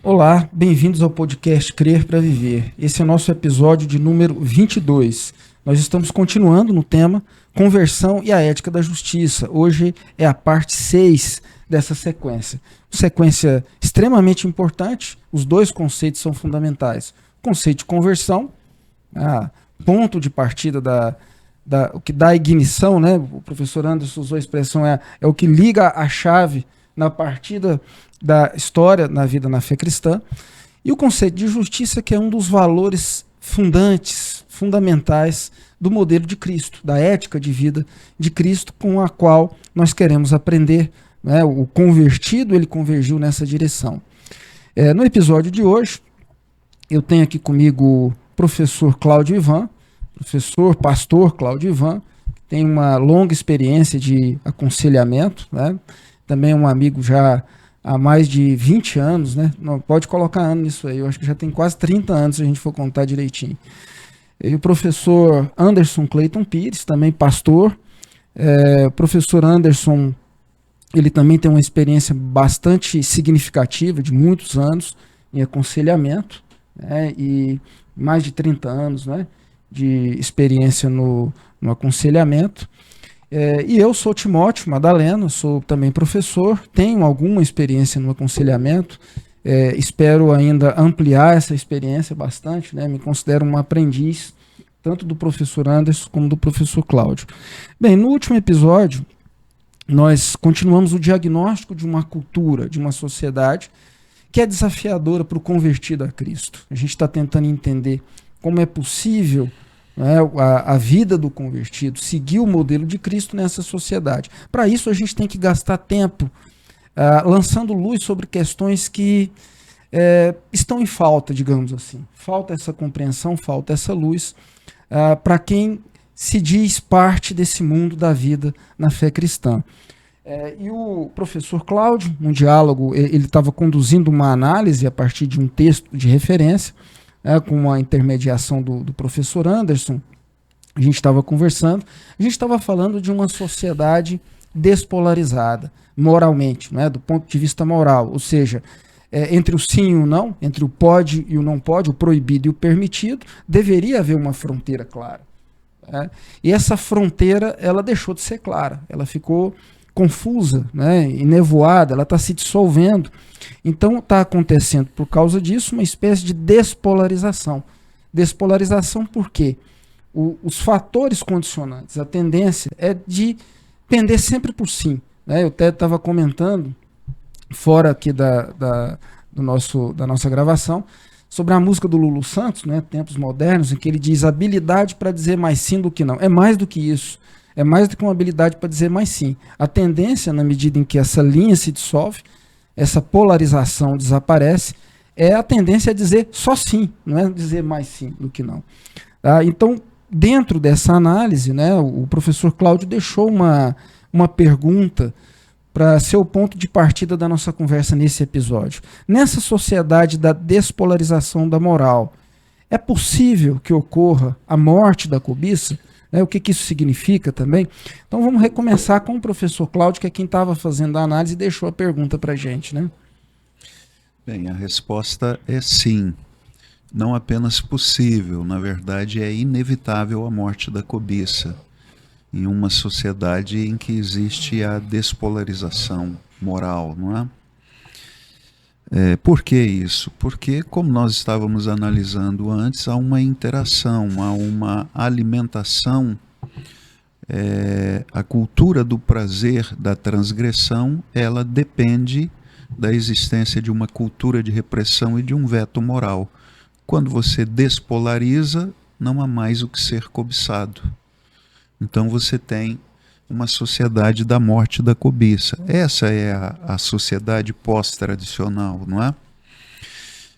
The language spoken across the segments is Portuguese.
Olá, bem-vindos ao podcast Crer para Viver. Esse é o nosso episódio de número 22. Nós estamos continuando no tema Conversão e a Ética da Justiça. Hoje é a parte 6 dessa sequência. Sequência extremamente importante, os dois conceitos são fundamentais. O conceito de conversão, ponto de partida o que dá ignição, né? O professor Anderson usou a expressão, é o que liga a chave na partida da história na vida na fé cristã, e o conceito de justiça, que é um dos valores fundamentais do modelo de Cristo, da ética de vida de Cristo, com a qual nós queremos aprender, né? O convertido, ele convergiu nessa direção. No episódio de hoje, eu tenho aqui comigo o professor Cláudio Ivan, pastor Cláudio Ivan, que tem uma longa experiência de aconselhamento, né? Também é um amigo já há mais de 20 anos, né? Não pode colocar ano nisso aí, eu acho que já tem quase 30 anos, se a gente for contar direitinho. E o professor Anderson Clayton Pires, também pastor. O professor Anderson, ele também tem uma experiência bastante significativa, de muitos anos, em aconselhamento, né? E mais de 30 anos, né, de experiência no aconselhamento. E eu sou Timóteo Madalena, sou também professor, tenho alguma experiência no aconselhamento, espero ainda ampliar essa experiência bastante, né? Me considero um aprendiz, tanto do professor Anderson como do professor Cláudio. Bem, no último episódio, nós continuamos o diagnóstico de uma cultura, de uma sociedade que é desafiadora para o convertido a Cristo. A gente está tentando entender como é possível, né, a vida do convertido, seguir o modelo de Cristo nessa sociedade. Para isso, a gente tem que gastar tempo lançando luz sobre questões que estão em falta, digamos assim. Falta essa compreensão, falta essa luz para quem se diz parte desse mundo da vida na fé cristã. E o professor Cláudio, um diálogo, ele estava conduzindo uma análise a partir de um texto de referência, com a intermediação do professor Anderson. A gente estava conversando, a gente estava falando de uma sociedade despolarizada, moralmente, né, do ponto de vista moral, ou seja, entre o sim e o não, entre o pode e o não pode, o proibido e o permitido, deveria haver uma fronteira clara. E essa fronteira, ela deixou de ser clara, ela ficou confusa, né, enevoada, ela está se dissolvendo. Então está acontecendo, por causa disso, uma espécie de despolarização. Despolarização por quê? Os fatores condicionantes, a tendência é de pender sempre por sim. Né? Eu até estava comentando, fora aqui da nossa gravação, sobre a música do Lulu Santos, né, Tempos Modernos, em que ele diz habilidade para dizer mais sim do que não. É mais do que isso. É mais do que uma habilidade para dizer mais sim. A tendência, na medida em que essa linha se dissolve, essa polarização desaparece, a tendência a dizer só sim, não é dizer mais sim do que não. Então, dentro dessa análise, né, o professor Cláudio deixou uma pergunta para ser o ponto de partida da nossa conversa nesse episódio. Nessa sociedade da despolarização da moral, é possível que ocorra a morte da cobiça? O que isso significa também? Então vamos recomeçar com o professor Cláudio, que é quem estava fazendo a análise e deixou a pergunta para a gente, né? Bem, a resposta é sim. Não apenas possível, na verdade é inevitável a morte da cobiça em uma sociedade em que existe a despolarização moral, não é? Por que isso? Porque, como nós estávamos analisando antes, há uma interação, há uma alimentação. A cultura do prazer, da transgressão, ela depende da existência de uma cultura de repressão e de um veto moral. Quando você despolariza, não há mais o que ser cobiçado. Então você tem uma sociedade da morte da cobiça. Essa é a sociedade pós-tradicional, não é?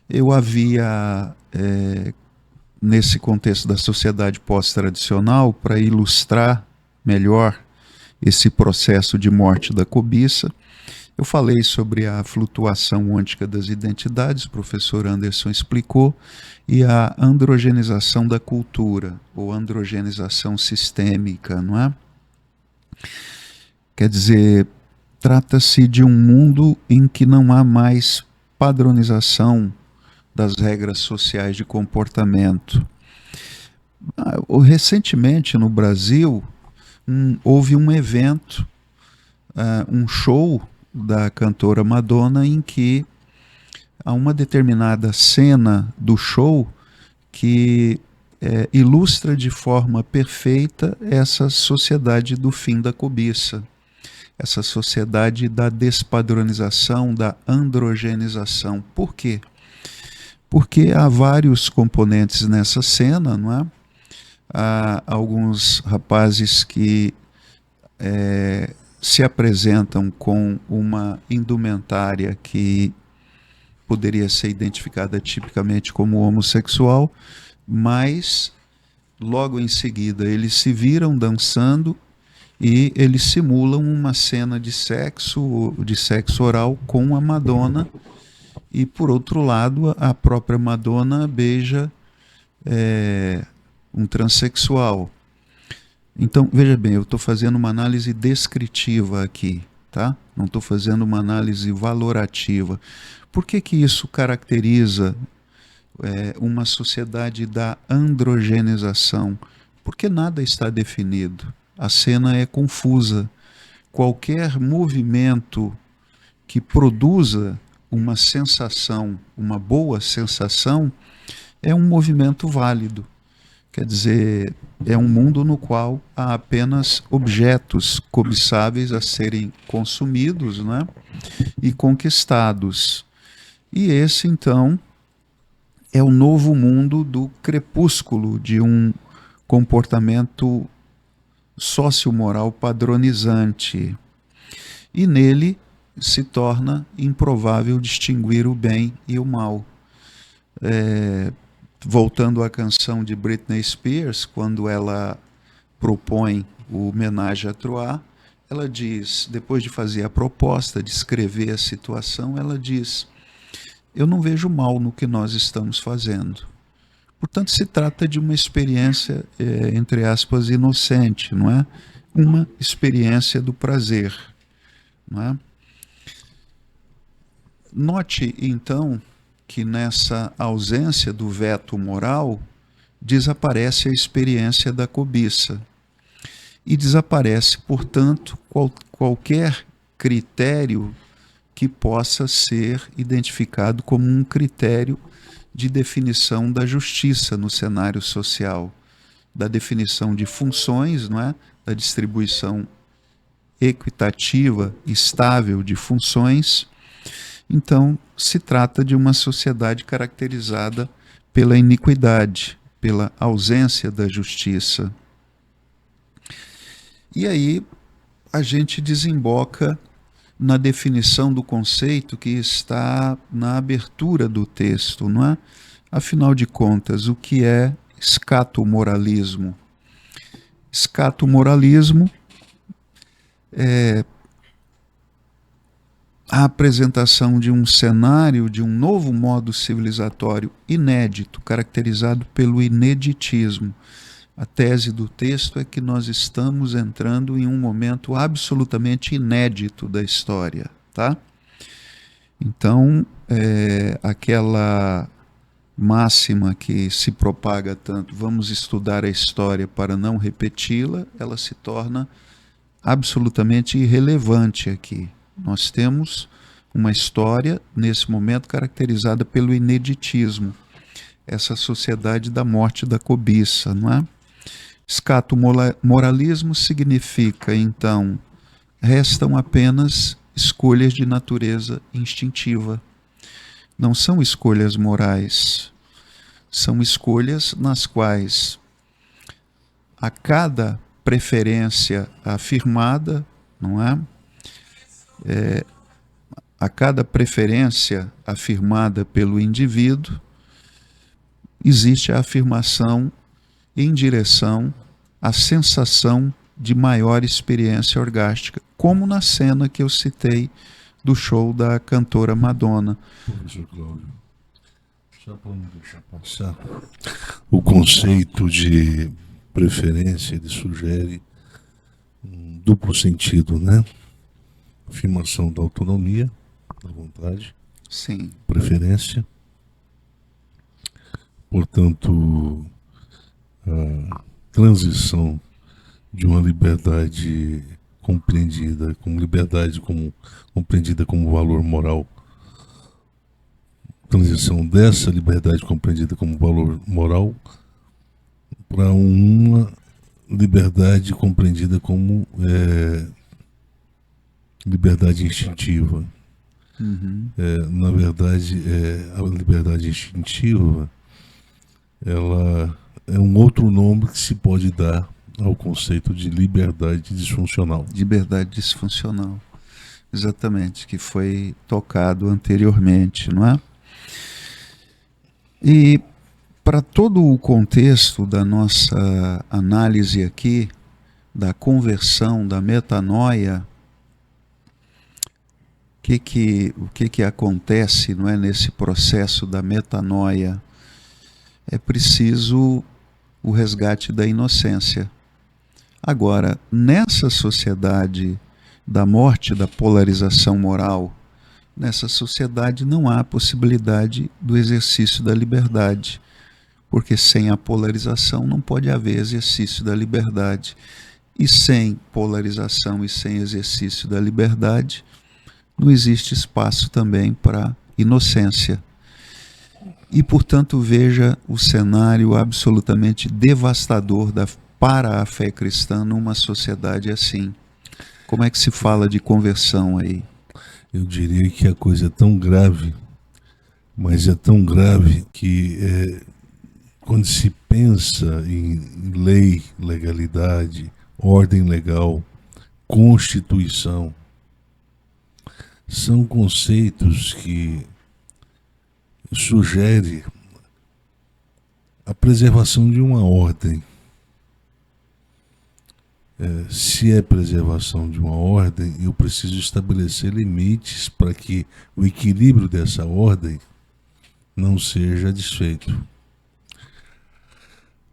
Eu havia, nesse contexto da sociedade pós-tradicional, para ilustrar melhor esse processo de morte da cobiça, eu falei sobre a flutuação ôntica das identidades, o professor Anderson explicou, e a androgenização da cultura, ou androgenização sistêmica, não é? Quer dizer, trata-se de um mundo em que não há mais padronização das regras sociais de comportamento. Recentemente no Brasil houve um evento, um show da cantora Madonna, em que há uma determinada cena do show que ilustra de forma perfeita essa sociedade do fim da cobiça, essa sociedade da despadronização, da androgenização. Por quê? Porque há vários componentes nessa cena, não é? Há alguns rapazes que se apresentam com uma indumentária que poderia ser identificada tipicamente como homossexual, mas logo em seguida eles se viram dançando e eles simulam uma cena de sexo oral com a Madonna, e por outro lado a própria Madonna beija um transexual. Então, veja bem, eu estou fazendo uma análise descritiva aqui, tá? Não estou fazendo uma análise valorativa. Por que que isso caracteriza uma sociedade da androgenização? Porque nada está definido. A cena é confusa. Qualquer movimento que produza uma sensação, uma boa sensação, é um movimento válido. Quer dizer, é um mundo no qual há apenas objetos cobiçáveis a serem consumidos, né, e conquistados. E esse, então, é o novo mundo do crepúsculo de um comportamento sociomoral padronizante. E nele se torna improvável distinguir o bem e o mal. Voltando à canção de Britney Spears, quando ela propõe o Ménage à Trois, ela diz, depois de fazer a proposta, de escrever a situação, ela diz: eu não vejo mal no que nós estamos fazendo. Portanto, se trata de uma experiência, entre aspas, inocente, não é? Uma experiência do prazer, não é? Note, então, que nessa ausência do veto moral, desaparece a experiência da cobiça. E desaparece, portanto, qualquer critério que possa ser identificado como um critério de definição da justiça no cenário social, da definição de funções, não é? Da distribuição equitativa, estável de funções. Então, se trata de uma sociedade caracterizada pela iniquidade, pela ausência da justiça. E aí a gente desemboca na definição do conceito que está na abertura do texto, não é? Afinal de contas, o que é escatomoralismo? Escatomoralismo é a apresentação de um cenário, de um novo modo civilizatório inédito, caracterizado pelo ineditismo. A tese do texto é que nós estamos entrando em um momento absolutamente inédito da história, tá? Então, aquela máxima que se propaga tanto, vamos estudar a história para não repeti-la, ela se torna absolutamente irrelevante aqui. Nós temos uma história, nesse momento, caracterizada pelo ineditismo, essa sociedade da morte da cobiça, não é? Escatomoralismo significa, então, restam apenas escolhas de natureza instintiva. Não são escolhas morais, são escolhas nas quais a cada preferência afirmada, não é? A cada preferência afirmada pelo indivíduo, existe a afirmação em direção à sensação de maior experiência orgástica, como na cena que eu citei do show da cantora Madonna. Professor Cláudio, só para não deixar passar, o conceito de preferência, ele sugere um duplo sentido, né? Afirmação da autonomia, da vontade, Sim. preferência. Portanto, a transição de uma liberdade compreendida como valor moral, transição dessa liberdade compreendida como valor moral para uma liberdade compreendida como liberdade instintiva. Na verdade, a liberdade instintiva, ela é um outro nome que se pode dar ao conceito de liberdade disfuncional. Liberdade disfuncional. Exatamente, que foi tocado anteriormente, não é? E para todo o contexto da nossa análise aqui, da conversão, da metanoia, o que acontece, não é, nesse processo da metanoia? É preciso o resgate da inocência. Agora, nessa sociedade da morte, da polarização moral, nessa sociedade não há possibilidade do exercício da liberdade, porque sem a polarização não pode haver exercício da liberdade. E sem polarização e sem exercício da liberdade, não existe espaço também para inocência. E, portanto, veja o cenário absolutamente devastador para a fé cristã numa sociedade assim. Como é que se fala de conversão aí? Eu diria que a coisa é tão grave, mas é tão grave que quando se pensa em lei, legalidade, ordem legal, constituição, são conceitos que sugerem a preservação de uma ordem. Se é preservação de uma ordem, eu preciso estabelecer limites para que o equilíbrio dessa ordem não seja desfeito.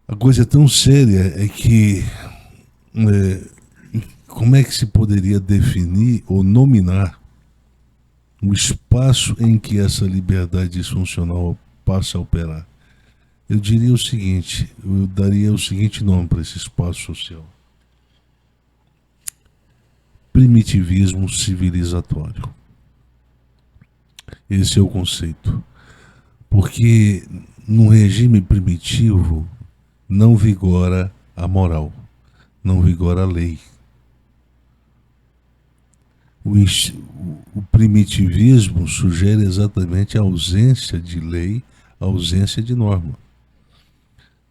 A coisa tão séria é que como é que se poderia definir ou nominar o espaço em que essa liberdade disfuncional passa a operar? Eu diria o seguinte, eu daria o seguinte nome para esse espaço social: primitivismo civilizatório. Esse é o conceito. Porque no regime primitivo não vigora a moral, não vigora a lei. O primitivismo sugere exatamente a ausência de lei, a ausência de norma.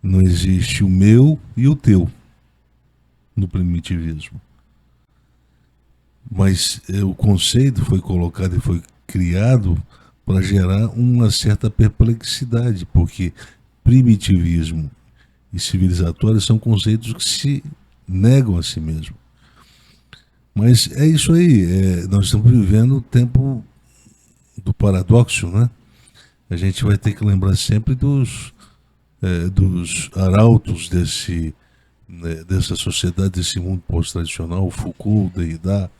Não existe o meu e o teu no primitivismo. Mas o conceito foi colocado e foi criado para gerar uma certa perplexidade, porque primitivismo e civilizatório são conceitos que se negam a si mesmo. Mas é isso aí, nós estamos vivendo o tempo do paradoxo, né? A gente vai ter que lembrar sempre dos arautos dessa sociedade, desse mundo pós-tradicional, Foucault, Derrida.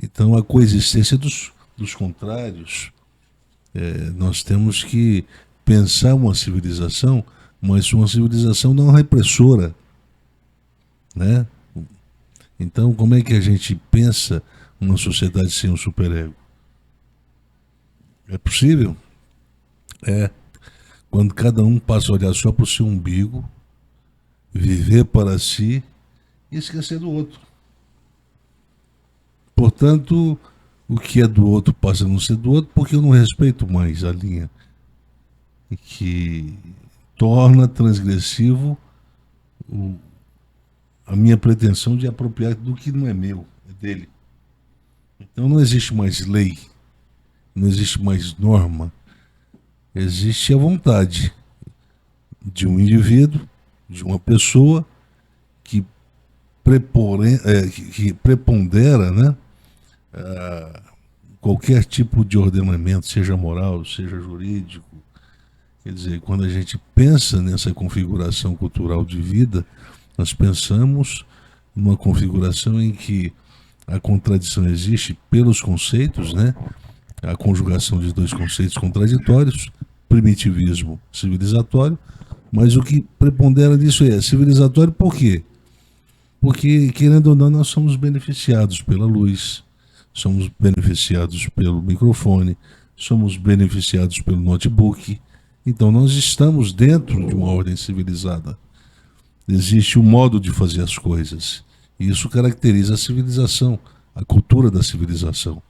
Então, a coexistência dos contrários. Nós temos que pensar uma civilização, mas uma civilização não repressora, né? Então, como é que a gente pensa uma sociedade sem um superego? É possível? Quando cada um passa a olhar só para o seu umbigo, viver para si e esquecer do outro. Portanto, o que é do outro passa a não ser do outro, porque eu não respeito mais a linha que torna transgressivo a minha pretensão de apropriar do que não é meu, é dele. Então não existe mais lei, não existe mais norma, existe a vontade de um indivíduo, de uma pessoa que prepondera, né, qualquer tipo de ordenamento, seja moral, seja jurídico. Quer dizer, quando a gente pensa nessa configuração cultural de vida, nós pensamos numa configuração em que a contradição existe pelos conceitos, né? a conjugação de dois conceitos contraditórios, primitivismo, civilizatório, mas o que prepondera nisso é civilizatório por quê? Porque, querendo ou não, nós somos beneficiados pela luz, somos beneficiados pelo microfone, somos beneficiados pelo notebook. Então nós estamos dentro de uma ordem civilizada. Existe um modo de fazer as coisas. E isso caracteriza a civilização, a cultura da civilização.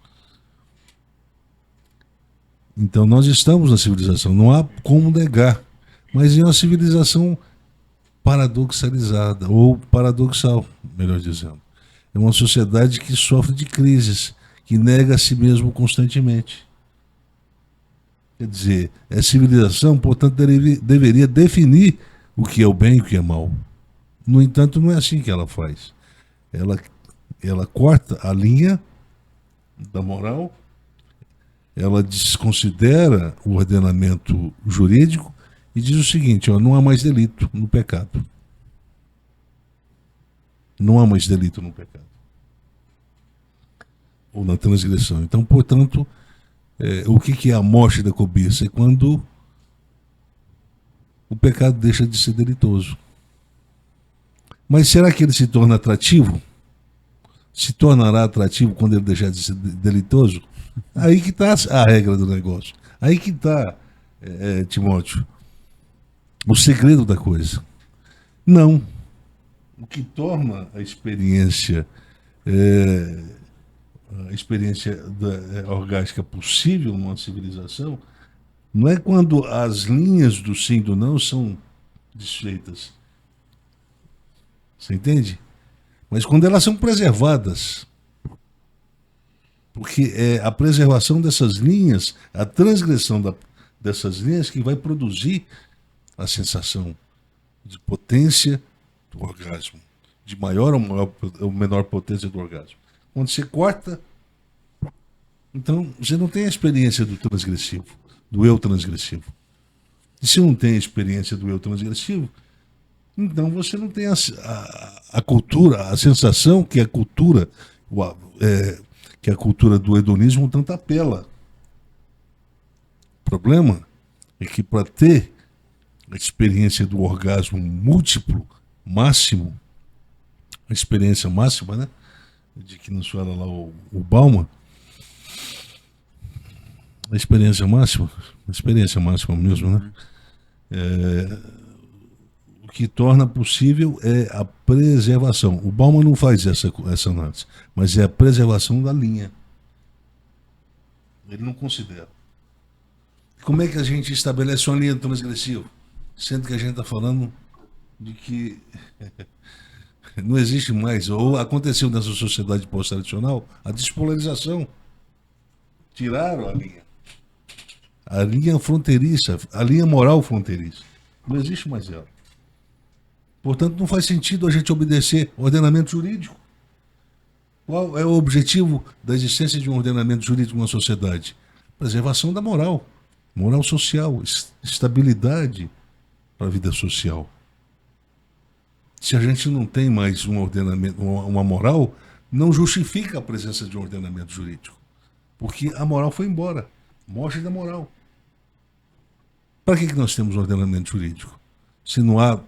Então nós estamos na civilização, não há como negar. Mas é uma civilização paradoxalizada, ou paradoxal, melhor dizendo. É uma sociedade que sofre de crises, que nega a si mesmo constantemente. Quer dizer, é civilização, portanto, deveria definir o que é o bem e o que é mal. No entanto, não é assim que ela faz. Ela corta a linha da moral, ela desconsidera o ordenamento jurídico e diz o seguinte, ó, não há mais delito no pecado. Não há mais delito no pecado. Ou na transgressão. Então, portanto, o que é a morte da cobiça? É quando o pecado deixa de ser delitoso. Mas será que ele se torna atrativo? Se tornará atrativo quando ele deixar de ser delitoso? Aí que está a regra do negócio. Aí que está, Timóteo, o segredo da coisa. Não. O que torna a experiência orgástica possível numa civilização não é quando as linhas do sim e do não são desfeitas. Você entende? Mas quando elas são preservadas. Porque é a preservação dessas linhas, a transgressão dessas linhas que vai produzir a sensação de potência do orgasmo, de maior ou menor potência do orgasmo. Quando você corta, então você não tem a experiência do transgressivo, do eu transgressivo. E se não tem a experiência do eu transgressivo, então você não tem a cultura, a sensação que a cultura, que a cultura do hedonismo tanto apela. O problema é que para ter a experiência do orgasmo múltiplo, máximo, a experiência máxima, né? De que nos fala lá o Bauman, a experiência máxima mesmo, né? O que torna possível é a preservação. O Bauman não faz essa análise, mas é a preservação da linha. Ele não considera. Como é que a gente estabelece uma linha transgressiva? Sendo que a gente está falando de que não existe mais, ou aconteceu nessa sociedade pós-tradicional, a despolarização. Tiraram a linha fronteiriça, a linha moral fronteiriça. Não existe mais ela. Portanto, não faz sentido a gente obedecer ao ordenamento jurídico. Qual é o objetivo da existência de um ordenamento jurídico numa sociedade? Preservação da moral social, estabilidade para a vida social. Se a gente não tem mais um ordenamento, uma moral, não justifica a presença de um ordenamento jurídico. Porque a moral foi embora. Morte da moral. Para que nós temos um ordenamento jurídico? Se não há,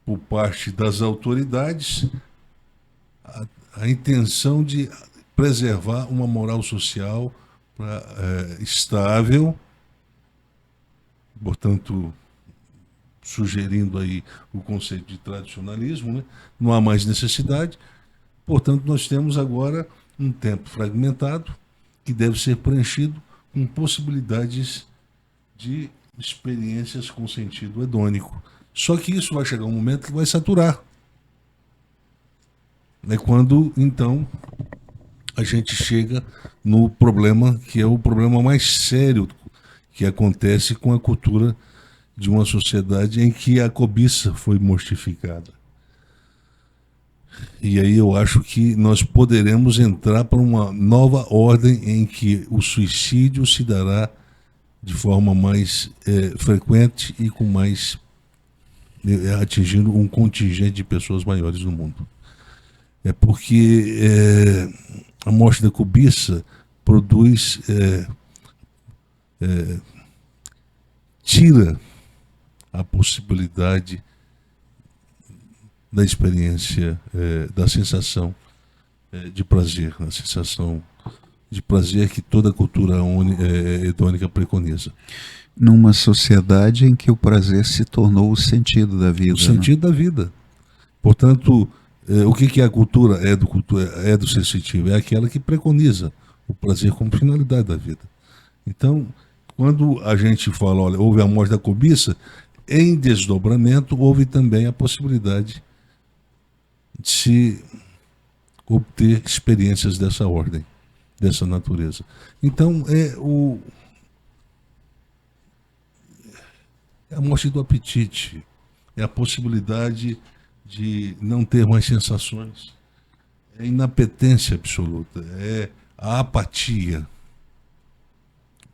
por parte das autoridades, a intenção de preservar uma moral social estável, portanto, sugerindo aí o conceito de tradicionalismo, né? Não há mais necessidade, portanto, nós temos agora um tempo fragmentado que deve ser preenchido com possibilidades de experiências com sentido hedônico. Só que isso vai chegar um momento que vai saturar. É quando, então, a gente chega no problema que é o problema mais sério que acontece com a cultura de uma sociedade em que a cobiça foi mortificada. E aí eu acho que nós poderemos entrar para uma nova ordem em que o suicídio se dará de forma mais frequente e com mais atingindo um contingente de pessoas maiores no mundo. É porque a morte da cobiça produz, tira a possibilidade da experiência, da sensação de prazer, a sensação de prazer que toda a cultura hedônica preconiza. Numa sociedade em que o prazer se tornou o sentido da vida. O sentido, né, da vida. Portanto, o que é a cultura é do sensitivo? É aquela que preconiza o prazer como finalidade da vida. Então, quando a gente fala, olha, houve a morte da cobiça, em desdobramento houve também a possibilidade de se obter experiências dessa ordem, dessa natureza. Então, é a morte do apetite, é a possibilidade de não ter mais sensações, é a inapetência absoluta, é a apatia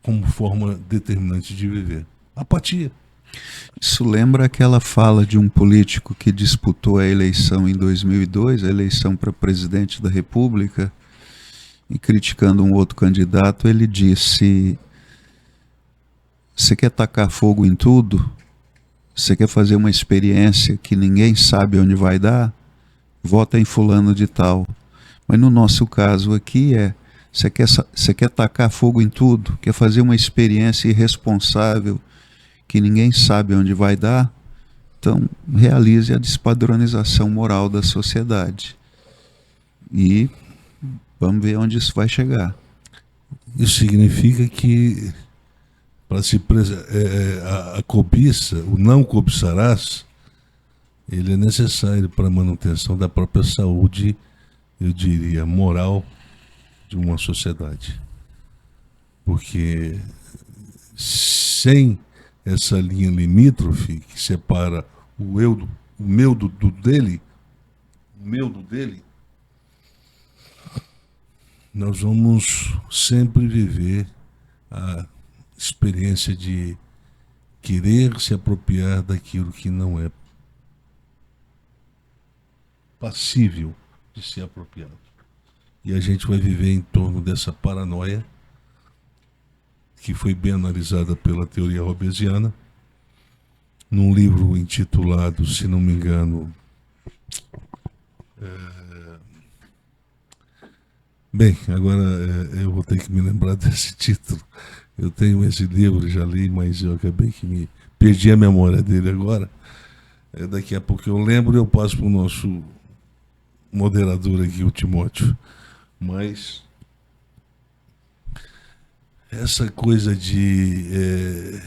como forma determinante de viver. Apatia. Isso lembra aquela fala de um político que disputou a eleição em 2002, a eleição para presidente da República, e criticando um outro candidato, ele disse: você quer tacar fogo em tudo? Você quer fazer uma experiência que ninguém sabe onde vai dar? Vota em fulano de tal. Mas no nosso caso aqui você quer tacar fogo em tudo? Quer fazer uma experiência irresponsável que ninguém sabe onde vai dar? Então realize a despadronização moral da sociedade. E vamos ver onde isso vai chegar. Isso significa que para se a cobiça, o não cobiçarás, ele é necessário para a manutenção da própria saúde, eu diria, moral de uma sociedade. Porque sem essa linha limítrofe que separa o meu do dele, nós vamos sempre viver a experiência de querer se apropriar daquilo que não é passível de ser apropriado. E a gente vai viver em torno dessa paranoia, que foi bem analisada pela teoria hobbesiana, num livro intitulado, se não me engano, bem, agora eu vou ter que me lembrar desse título. Eu tenho esse livro, já li, mas eu acabei que perdi a memória dele agora. Daqui a pouco eu lembro e eu passo para o nosso moderador aqui, o Timóteo. Mas essa coisa de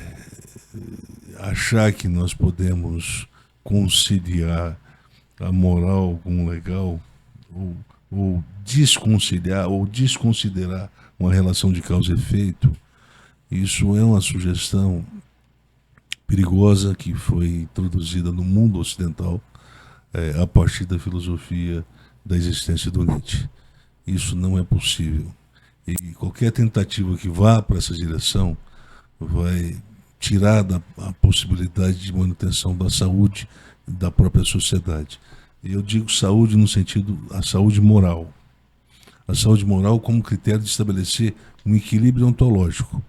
achar que nós podemos conciliar a moral com o legal, ou desconciliar, ou desconsiderar uma relação de causa e efeito, isso é uma sugestão perigosa que foi introduzida no mundo ocidental a partir da filosofia da existência do Nietzsche. Isso não é possível. E qualquer tentativa que vá para essa direção vai tirar a possibilidade de manutenção da saúde da própria sociedade. E eu digo saúde no sentido, a saúde moral. A saúde moral como critério de estabelecer um equilíbrio ontológico,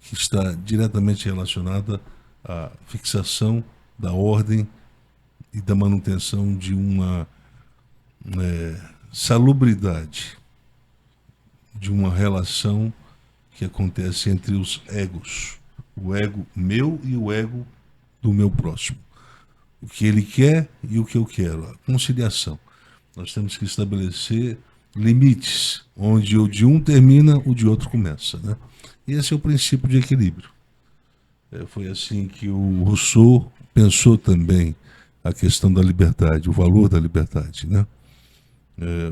que está diretamente relacionada à fixação da ordem e da manutenção de uma salubridade, de uma relação que acontece entre os egos, o ego meu e o ego do meu próximo. O que ele quer e o que eu quero, a conciliação. Nós temos que estabelecer limites, onde o de um termina, o de outro começa, né? Esse é o princípio de equilíbrio. Foi assim que o Rousseau pensou também a questão da liberdade, o valor da liberdade, né?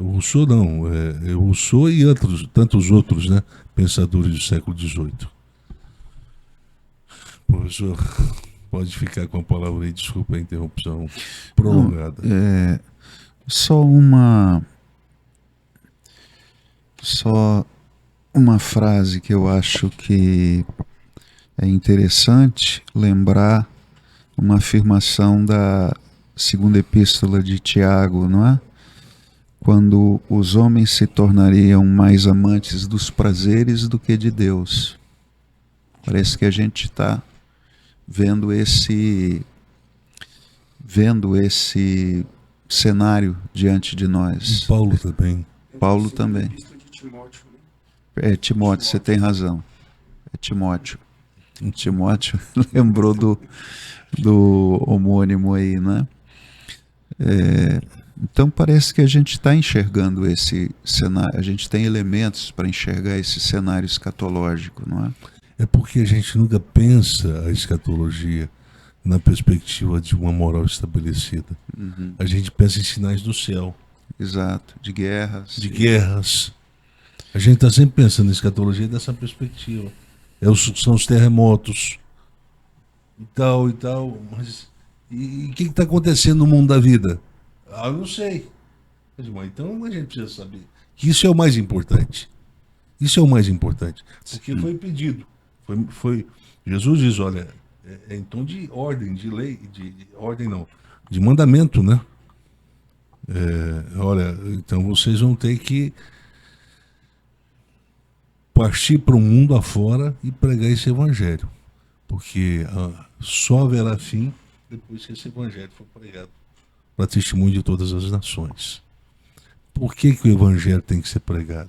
O Rousseau não, o Rousseau e tantos outros, né, pensadores do século XVIII. Professor, pode ficar com a palavra aí, desculpa a interrupção prolongada. Não, só uma frase que eu acho que é interessante lembrar, uma afirmação da segunda epístola de Tiago, não é? quando os homens se tornariam mais amantes dos prazeres do que de Deus. Parece que a gente está vendo esse cenário diante de nós. E Paulo também. Paulo também. É Timóteo, você tem razão. É Timóteo. Timóteo lembrou do homônimo aí, né? Então parece que a gente está enxergando esse cenário, a gente tem elementos para enxergar esse cenário escatológico, não é? É porque a gente nunca pensa a escatologia na perspectiva de uma moral estabelecida. Uhum. A gente pensa em sinais do céu. Exato, de guerras. De guerras. A gente está sempre pensando em escatologia dessa perspectiva. São os terremotos e tal, mas e o que está acontecendo no mundo da vida? Eu não sei. Então a gente precisa saber que isso é o mais importante. Isso é o mais importante. Porque foi pedido. Jesus diz, olha, em tom de ordem, de lei, de ordem não, de mandamento, né? Olha, então vocês vão ter que partir para o mundo afora e pregar esse evangelho. Porque só haverá fim depois que esse evangelho for pregado para testemunho de todas as nações. Por que o evangelho tem que ser pregado?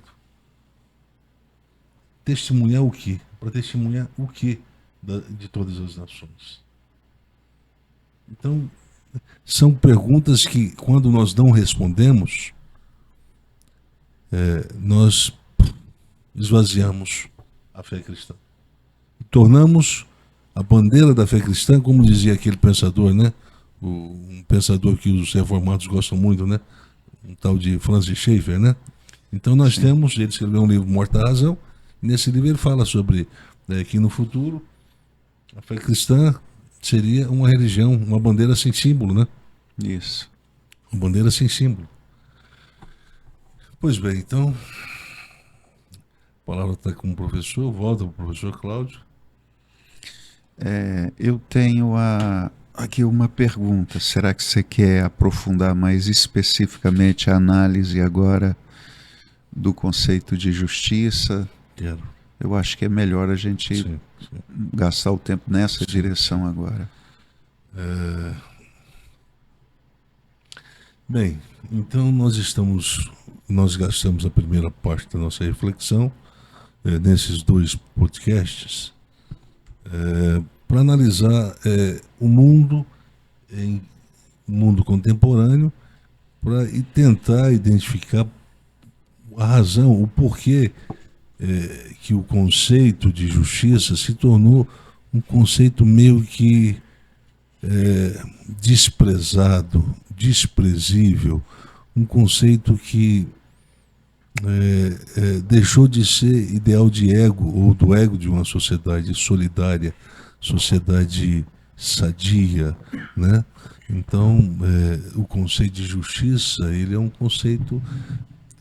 Testemunhar o quê? Para testemunhar o quê de todas as nações? Então, são perguntas que, quando nós não respondemos, nós esvaziamos a fé cristã. E tornamos a bandeira da fé cristã, como dizia aquele pensador, né? Um pensador que os reformados gostam muito, né? Um tal de Francis Schaeffer, né? Então nós temos, ele escreveu um livro, Morta a Razão, e nesse livro ele fala sobre que no futuro a fé cristã seria uma religião, uma bandeira sem símbolo, né? Isso. Uma bandeira sem símbolo. Pois bem, então, a palavra está com o professor, volta para o professor Cláudio. Eu tenho aqui uma pergunta. Será que você quer aprofundar mais especificamente a análise agora do conceito de justiça? Quero. Eu acho que é melhor a gente gastar o tempo nessa direção agora. Bem, então nós gastamos a primeira parte da nossa reflexão nesses 2 podcasts para analisar o mundo contemporâneo e tentar identificar a razão, o porquê que o conceito de justiça se tornou um conceito meio que desprezado, desprezível, um conceito que deixou de ser ideal de ego ou do ego de uma sociedade solidária, sociedade sadia, né? Então, o conceito de justiça, ele é um conceito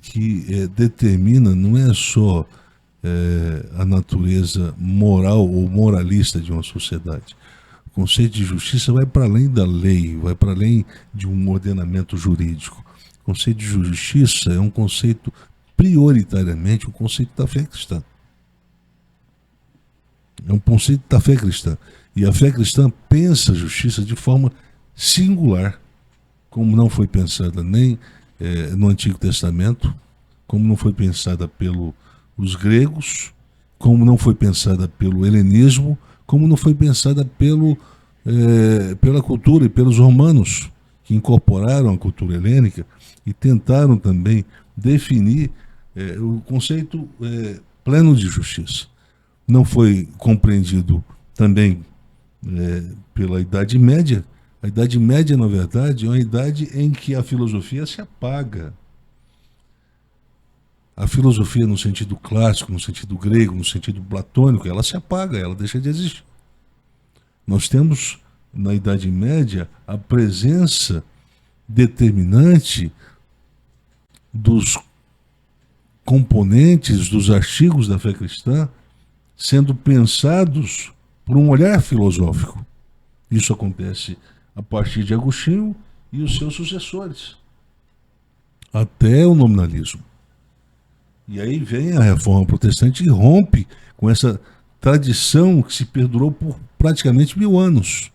que determina, não é só a natureza moral ou moralista de uma sociedade. O conceito de justiça vai para além da lei, vai para além de um ordenamento jurídico. O conceito de justiça é um conceito, prioritariamente, um conceito da fé cristã. É um conceito da fé cristã. E a fé cristã pensa a justiça de forma singular, como não foi pensada nem no Antigo Testamento, como não foi pensada pelos gregos, como não foi pensada pelo helenismo, como não foi pensada pela cultura e pelos romanos, que incorporaram a cultura helênica e tentaram também definir o conceito pleno de justiça. Não foi compreendido também pela Idade Média. A Idade Média, na verdade, é uma idade em que a filosofia se apaga. A filosofia, no sentido clássico, no sentido grego, no sentido platônico, ela se apaga, ela deixa de existir. Nós temos, na Idade Média, a presença determinante dos componentes, dos artigos da fé cristã, sendo pensados por um olhar filosófico. Isso acontece a partir de Agostinho e os seus sucessores. até o nominalismo. E aí vem a Reforma Protestante e rompe com essa tradição que se perdurou por praticamente 1000 anos.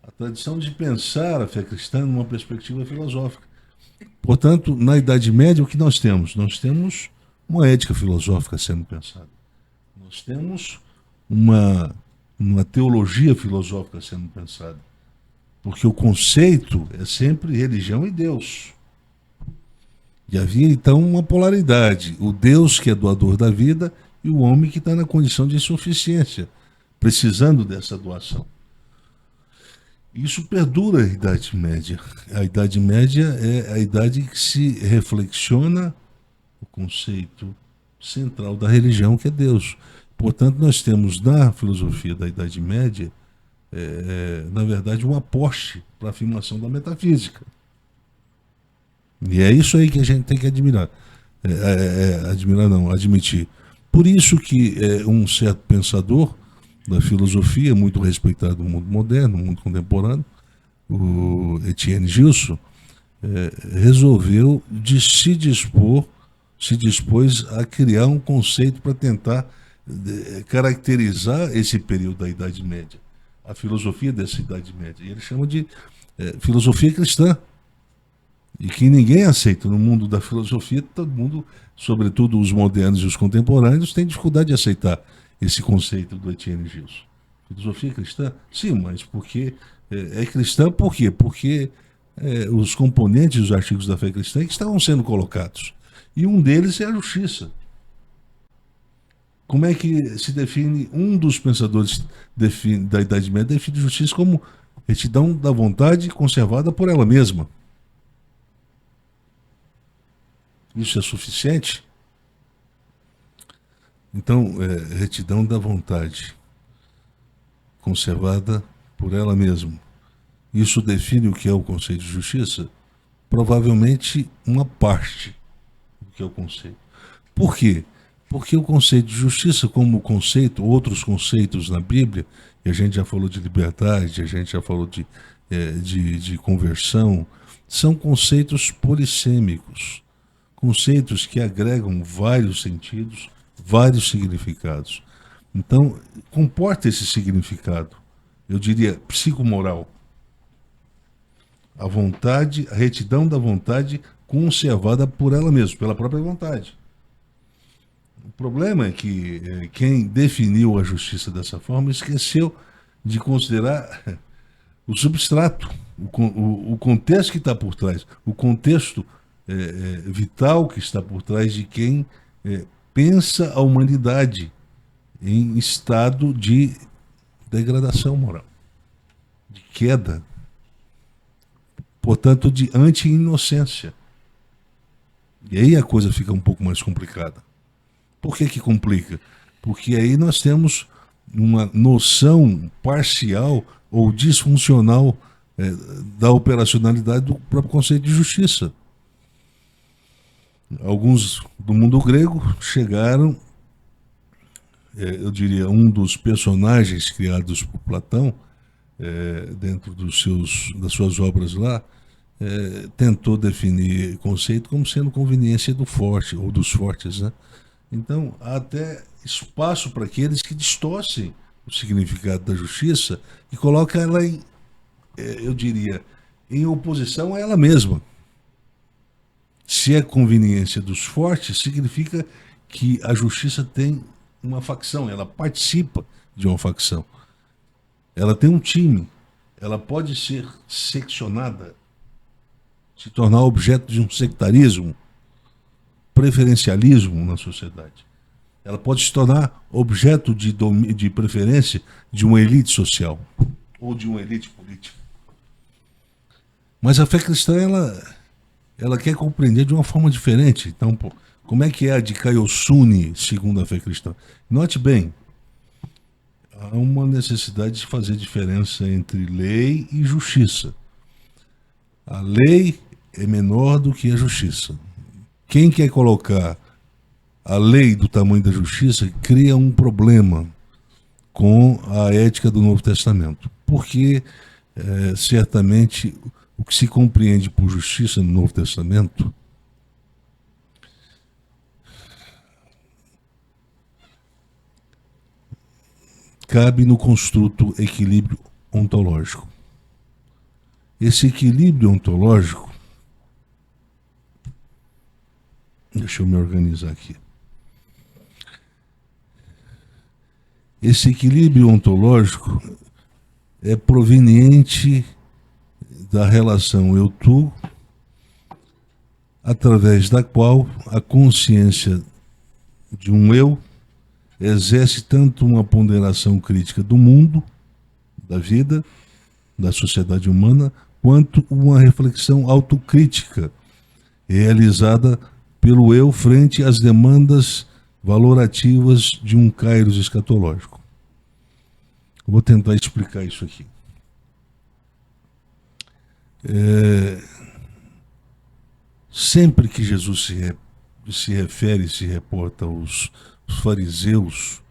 A tradição de pensar a fé cristã numa perspectiva filosófica. Portanto, na Idade Média, o que nós temos? Nós temos uma ética filosófica sendo pensada. Nós temos uma teologia filosófica sendo pensada. Porque o conceito é sempre religião e Deus. E havia então uma polaridade. O Deus que é doador da vida e o homem que está na condição de insuficiência, precisando dessa doação. Isso perdura a Idade Média. A Idade Média é a idade que se reflexiona o conceito central da religião, que é Deus. Portanto, nós temos na filosofia da Idade Média, na verdade, um aporte para a afirmação da metafísica. E é isso aí que a gente tem que admirar. Admitir. Por isso que um certo pensador da filosofia, muito respeitado no mundo moderno, no mundo contemporâneo, o Etienne Gilson, resolveu se dispôs a criar um conceito para tentar caracterizar esse período da Idade Média, a filosofia dessa Idade Média. E ele chama de filosofia cristã. E que ninguém aceita no mundo da filosofia, todo mundo, sobretudo os modernos e os contemporâneos, tem dificuldade de aceitar esse conceito do Etienne Gilson. Filosofia cristã? Sim, mas porque é cristã por quê? Porque os componentes dos artigos da fé cristã que estavam sendo colocados. E um deles é a justiça. Como é que se define, um dos pensadores da Idade Média define justiça como retidão da vontade conservada por ela mesma. Isso é suficiente? Então, retidão da vontade conservada por ela mesma. Isso define o que é o conceito de justiça? Provavelmente uma parte do que é o conceito. Por quê? Porque o conceito de justiça, como conceito, outros conceitos na Bíblia, e a gente já falou de liberdade, a gente já falou de conversão, são conceitos polissêmicos. Conceitos que agregam vários sentidos, vários significados. Então, comporta esse significado, eu diria, psicomoral. A vontade, a retidão da vontade conservada por ela mesma, pela própria vontade. O problema é que quem definiu a justiça dessa forma esqueceu de considerar o substrato, o contexto que está por trás, o contexto vital que está por trás de quem pensa a humanidade em estado de degradação moral, de queda, portanto de anti-inocência. E aí a coisa fica um pouco mais complicada. Por que complica? Porque aí nós temos uma noção parcial ou disfuncional da operacionalidade do próprio conceito de justiça. Alguns do mundo grego chegaram, eu diria, um dos personagens criados por Platão, dentro das suas obras lá, tentou definir conceito como sendo conveniência do forte, ou dos fortes, né? Então, há até espaço para aqueles que distorcem o significado da justiça e colocam ela eu diria, em oposição a ela mesma. Se é conveniência dos fortes, significa que a justiça tem uma facção, ela participa de uma facção. Ela tem um time, ela pode ser seccionada, se tornar objeto de um sectarismo, preferencialismo na sociedade. Ela pode se tornar objeto de preferência de uma elite social ou de uma elite política. Mas a fé cristã, ela quer compreender de uma forma diferente. Então, como é que é a de Kaiosune, segundo a fé cristã? Note bem, há uma necessidade de fazer diferença entre lei e justiça. A lei é menor do que a justiça. Quem quer colocar a lei do tamanho da justiça cria um problema com a ética do Novo Testamento. Porque, certamente, o que se compreende por justiça no Novo Testamento cabe no construto equilíbrio ontológico. Esse equilíbrio ontológico, deixa eu me organizar aqui. Esse equilíbrio ontológico é proveniente da relação eu-tu, através da qual a consciência de um eu exerce tanto uma ponderação crítica do mundo, da vida, da sociedade humana, quanto uma reflexão autocrítica realizada pelo eu frente às demandas valorativas de um kairos escatológico. Vou tentar explicar isso aqui. Sempre que Jesus se refere, se reporta aos fariseus,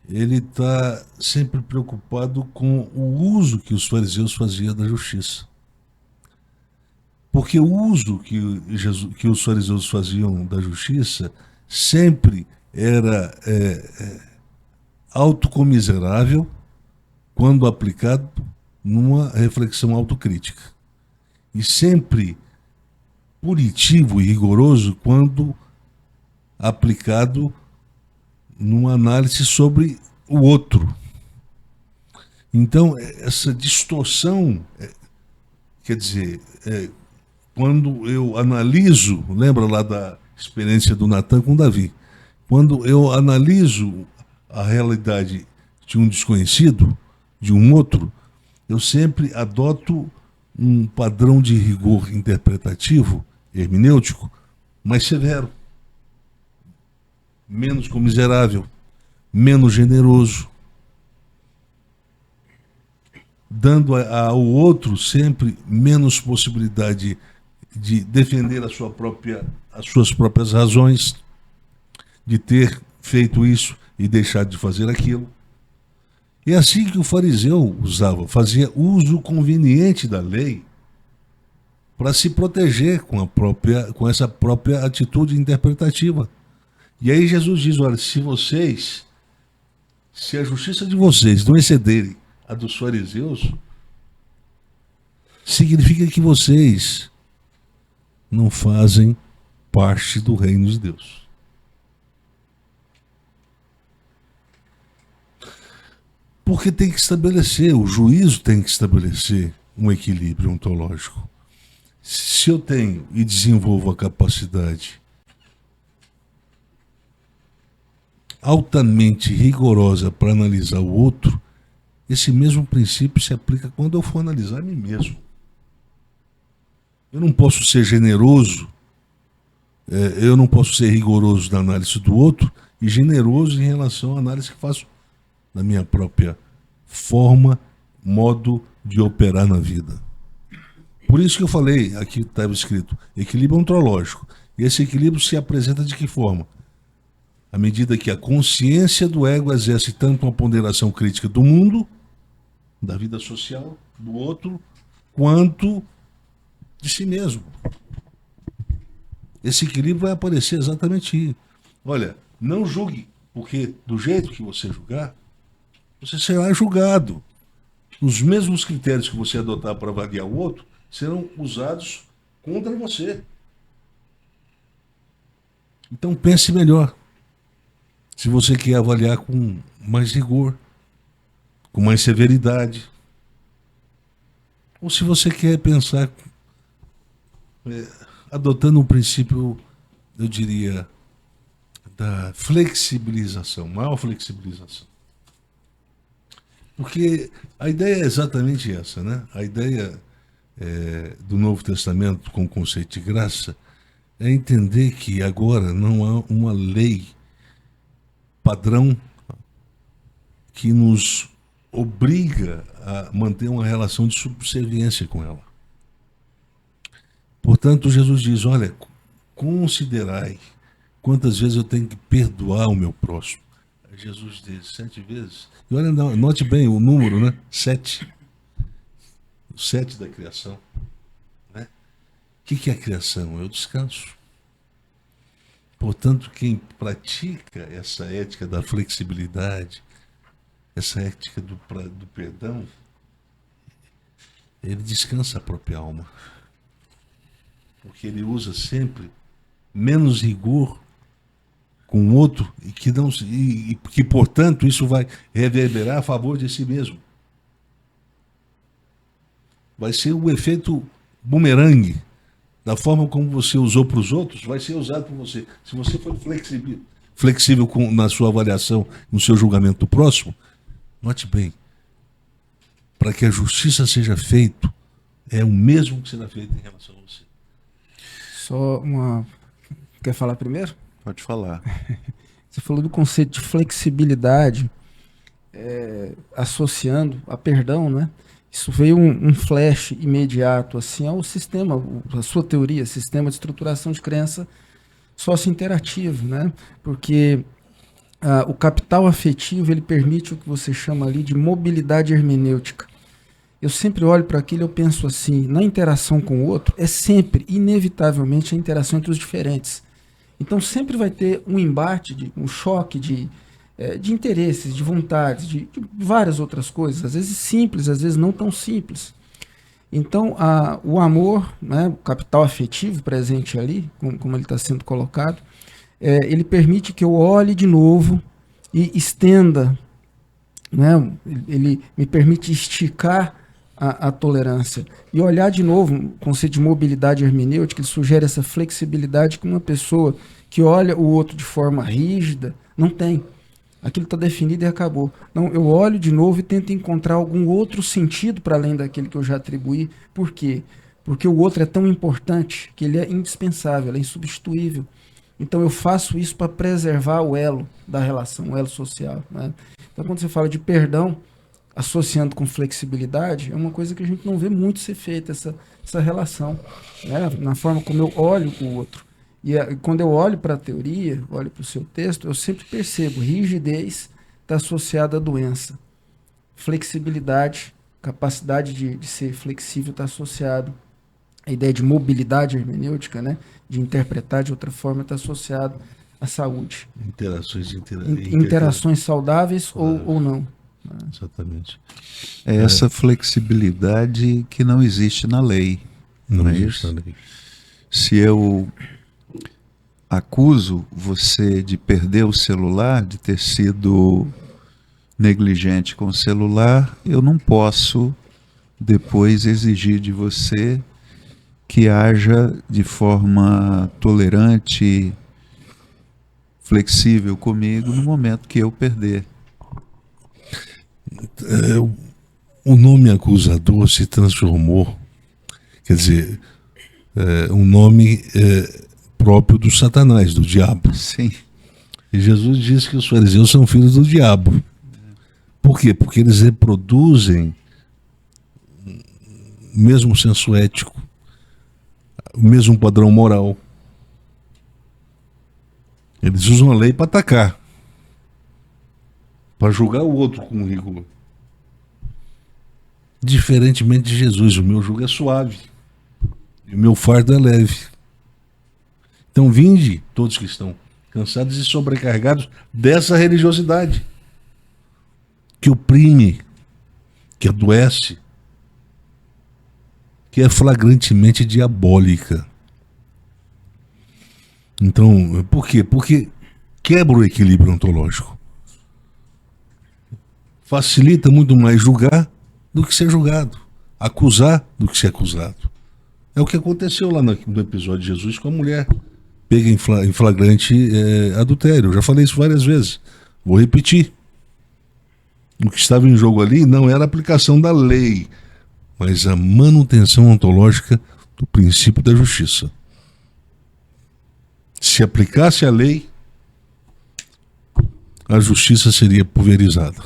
ele está sempre preocupado com o uso que os fariseus faziam da justiça. Porque o uso que os fariseus faziam da justiça sempre era autocomiserável quando aplicado numa reflexão autocrítica. E sempre punitivo e rigoroso quando aplicado numa análise sobre o outro. Então, essa distorção, quer dizer, quando eu analiso, lembra lá da experiência do Natan com Davi, quando eu analiso a realidade de um desconhecido, de um outro, eu sempre adoto um padrão de rigor interpretativo, hermenêutico, mais severo, menos comiserável, menos generoso, dando ao outro sempre menos possibilidade de defender as suas próprias razões, de ter feito isso e deixado de fazer aquilo. É assim que o fariseu usava, fazia uso conveniente da lei para se proteger com essa própria atitude interpretativa. E aí Jesus diz, olha, se a justiça de vocês não excederem a dos fariseus, significa que vocês não fazem parte do reino de Deus. Porque tem que estabelecer, o juízo tem que estabelecer um equilíbrio ontológico. Se eu tenho e desenvolvo a capacidade altamente rigorosa para analisar o outro, esse mesmo princípio se aplica quando eu for analisar a mim mesmo. Eu não posso ser generoso, eu não posso ser rigoroso na análise do outro e generoso em relação à análise que faço da minha própria forma, modo de operar na vida. Por isso que eu falei, aqui estava escrito, equilíbrio ontológico. E esse equilíbrio se apresenta de que forma? À medida que a consciência do ego exerce tanto uma ponderação crítica do mundo, da vida social, do outro, quanto de si mesmo. Esse equilíbrio vai aparecer exatamente aí. Olha, não julgue, porque do jeito que você julgar, você será julgado. Os mesmos critérios que você adotar para avaliar o outro serão usados contra você. Então pense melhor. Se você quer avaliar com mais rigor, com mais severidade, ou se você quer pensar adotando um princípio, eu diria, da flexibilização, maior flexibilização. Porque a ideia é exatamente essa, né? A ideia do Novo Testamento com o conceito de graça é entender que agora não há uma lei padrão que nos obriga a manter uma relação de subserviência com ela. Portanto, Jesus diz, olha, considerai quantas vezes eu tenho que perdoar o meu próximo. Jesus diz 7 vezes. E olha, note bem o número, né? 7. O 7 da criação. Né? O que é a criação? É o descanso. Portanto, quem pratica essa ética da flexibilidade, essa ética do perdão, ele descansa a própria alma. Porque ele usa sempre menos rigor com o outro e que, portanto, isso vai reverberar a favor de si mesmo. Vai ser o efeito bumerangue. Da forma como você usou para os outros, vai ser usado por você. Se você for flexível na sua avaliação, no seu julgamento do próximo, note bem, para que a justiça seja feita, é o mesmo que será feito em relação a você. Só uma... Quer falar primeiro? Pode falar. Você falou do conceito de flexibilidade, associando a perdão, né? Isso veio um flash imediato assim ao sistema, a sua teoria, sistema de estruturação de crença sócio-interativo, né? Porque o capital afetivo ele permite o que você chama ali de mobilidade hermenêutica. Eu sempre olho para aquilo e eu penso assim, na interação com o outro, é sempre, inevitavelmente, a interação entre os diferentes. Então sempre vai ter um embate, um choque de interesses, de vontades, de várias outras coisas, às vezes simples, às vezes não tão simples. Então o amor, né, o capital afetivo presente ali, como ele está sendo colocado, ele permite que eu olhe de novo e estenda, né, ele me permite esticar a tolerância. E olhar de novo, o conceito de mobilidade hermenêutica, ele sugere essa flexibilidade que uma pessoa que olha o outro de forma rígida não tem. Aquilo está definido e acabou. Não, eu olho de novo e tento encontrar algum outro sentido para além daquele que eu já atribuí. Por quê? Porque o outro é tão importante que ele é indispensável, ele é insubstituível. Então eu faço isso para preservar o elo da relação, o elo social, né? Então quando você fala de perdão, associando com flexibilidade, é uma coisa que a gente não vê muito ser feita, essa relação, né? Na forma como eu olho o outro. E quando eu olho para a teoria, olho para o seu texto, eu sempre percebo, rigidez está associada à doença. Flexibilidade, capacidade de ser flexível está associado. A ideia de mobilidade hermenêutica, né? De interpretar de outra forma, está associado à saúde. Interações saudáveis ou não. Exatamente. É essa flexibilidade que não existe na lei. Não é isso? Na lei. Se eu acuso você de perder o celular, de ter sido negligente com o celular, eu não posso depois exigir de você que haja de forma tolerante, flexível comigo no momento que eu perder. O nome acusador se transformou, quer dizer, um nome próprio do Satanás, do diabo. Sim. E Jesus disse que os fariseus são filhos do diabo. Por quê? Porque eles reproduzem o mesmo senso ético, o mesmo padrão moral. Eles usam a lei para atacar, para julgar o outro com rigor. Diferentemente de Jesus, o meu jugo é suave e o meu fardo é leve. Então vinde, todos que estão cansados e sobrecarregados dessa religiosidade que oprime, que adoece, que é flagrantemente diabólica. Então, por quê? Porque quebra o equilíbrio ontológico. Facilita muito mais julgar do que ser julgado, acusar do que ser acusado. É o que aconteceu lá no episódio de Jesus com a mulher pega em flagrante adultério. Eu já falei isso várias vezes, vou repetir. O que estava em jogo ali não era a aplicação da lei, mas a manutenção ontológica do princípio da justiça. Se aplicasse a lei, a justiça seria pulverizada.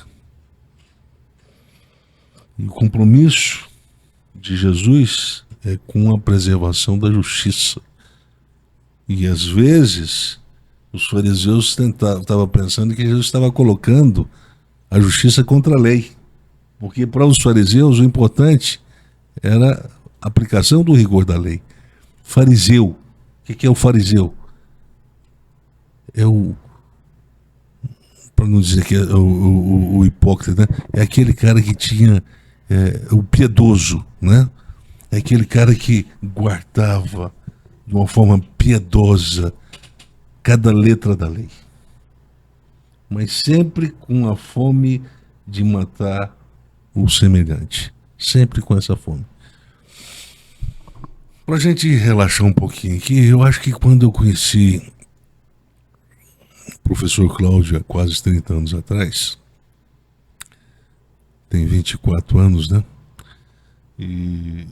E o compromisso de Jesus é com a preservação da justiça. E às vezes os fariseus estavam pensando que Jesus estava colocando a justiça contra a lei. Porque para os fariseus o importante era a aplicação do rigor da lei. Fariseu, o que é o fariseu? É o para não dizer que é o hipócrita, né? É aquele cara que tinha o piedoso, né? É aquele cara que guardava de uma forma piedosa cada letra da lei, mas sempre com a fome de matar o semelhante, sempre com essa fome. Para a gente relaxar um pouquinho aqui, eu acho que quando eu conheci o professor Cláudio há quase 30 anos atrás, tem 24 anos, né? E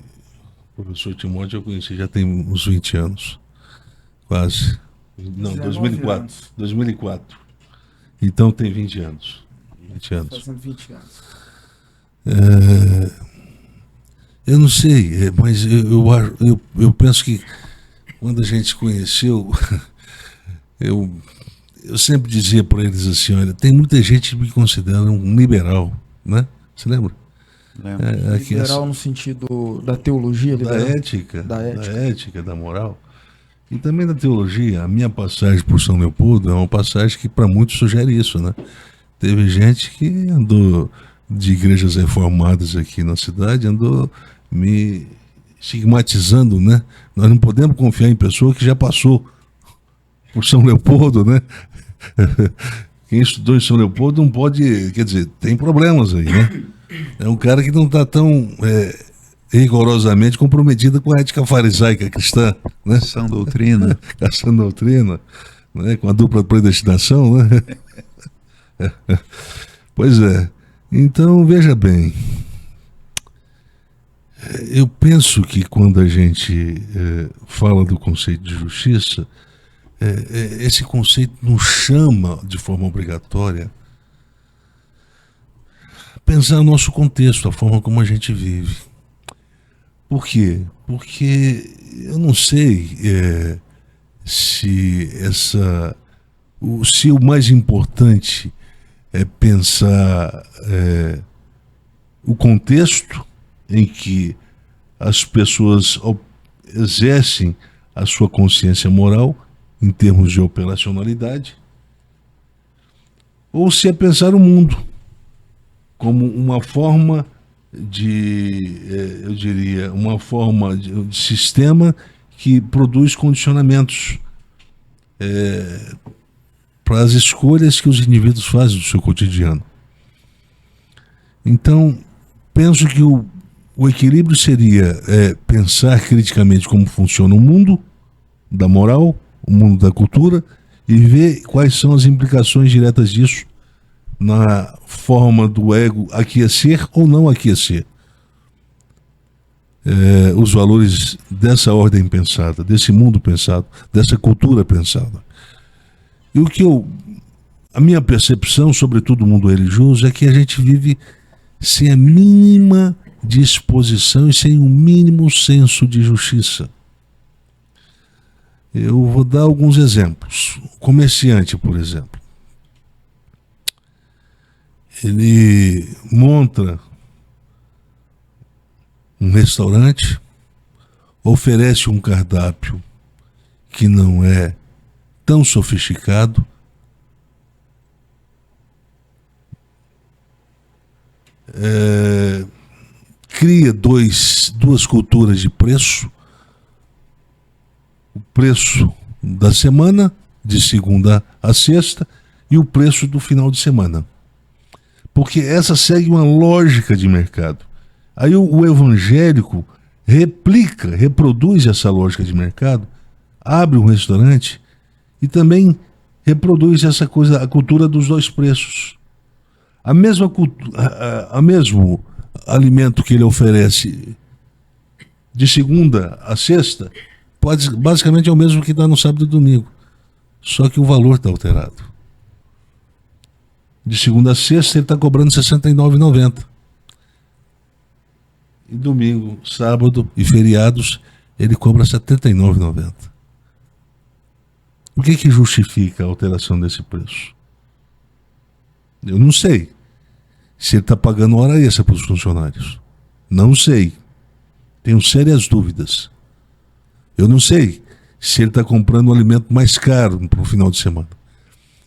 o professor Timóteo eu conheci já tem uns 20 anos, quase. Não, 2004. Anos. 2004. Então tem 20 anos. 20 anos. Fazendo 20 anos. Eu não sei, mas eu penso que quando a gente se conheceu, eu sempre dizia para eles assim, olha, tem muita gente que me considera um liberal, né? Você lembra? Liberal no sentido da teologia, da ética, da moral. E também da teologia. A minha passagem por São Leopoldo é uma passagem que para muitos sugere isso, né? Teve gente que andou de igrejas reformadas aqui na cidade, andou me estigmatizando, né? Nós não podemos confiar em pessoa que já passou por São Leopoldo, né? Quem estudou em São Leopoldo não pode, quer dizer, tem problemas aí, né? É um cara que não está tão rigorosamente comprometida com a ética farisaica cristã, né? Sã doutrina. A sã doutrina, né? Com a dupla predestinação, né? Pois é. Então, veja bem, eu penso que quando a gente fala do conceito de justiça, esse conceito nos chama de forma obrigatória a pensar no nosso contexto, a forma como a gente vive. Por quê? Porque eu não sei se o mais importante é pensar o contexto em que as pessoas exercem a sua consciência moral em termos de operacionalidade, ou se é pensar o mundo como uma forma eu diria, uma forma de sistema que produz condicionamentos para as escolhas que os indivíduos fazem do seu cotidiano. Então, penso que o equilíbrio seria pensar criticamente como funciona o mundo da moral, o mundo da cultura, e ver quais são as implicações diretas disso na forma do ego aquecer ou não aquecer os valores dessa ordem pensada, desse mundo pensado, dessa cultura pensada. E a minha percepção, sobretudo no mundo religioso, é que a gente vive sem a mínima disposição e sem o mínimo senso de justiça. Eu vou dar alguns exemplos. O comerciante, por exemplo. Ele monta um restaurante, oferece um cardápio que não é tão sofisticado, cria duas culturas de preço, o preço da semana, de segunda a sexta, e o preço do final de semana. Porque essa segue uma lógica de mercado. Aí o evangélico reproduz essa lógica de mercado, abre um restaurante e também reproduz essa coisa, a cultura dos dois preços. A mesmo alimento que ele oferece de segunda a sexta, basicamente é o mesmo que dá no sábado e domingo, só que o valor está alterado. De segunda a sexta ele está cobrando R$ 69,90. E domingo, sábado e feriados ele cobra R$ 79,90. O que justifica a alteração desse preço? Eu não sei. Se ele está pagando hora extra para os funcionários. Não sei. Tenho sérias dúvidas. Eu não sei se ele está comprando um alimento mais caro para o final de semana.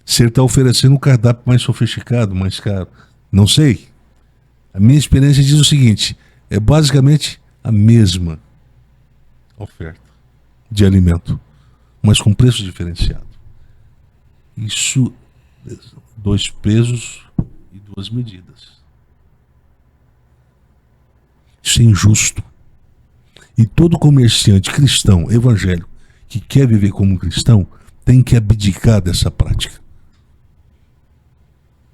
Se ele está oferecendo um cardápio mais sofisticado, mais caro. Não sei. A minha experiência diz o seguinte: é basicamente a mesma oferta de alimento, mas com preço diferenciado. Isso, 2 pesos e 2 medidas. Isso é injusto. E todo comerciante cristão, evangélico, que quer viver como cristão, tem que abdicar dessa prática.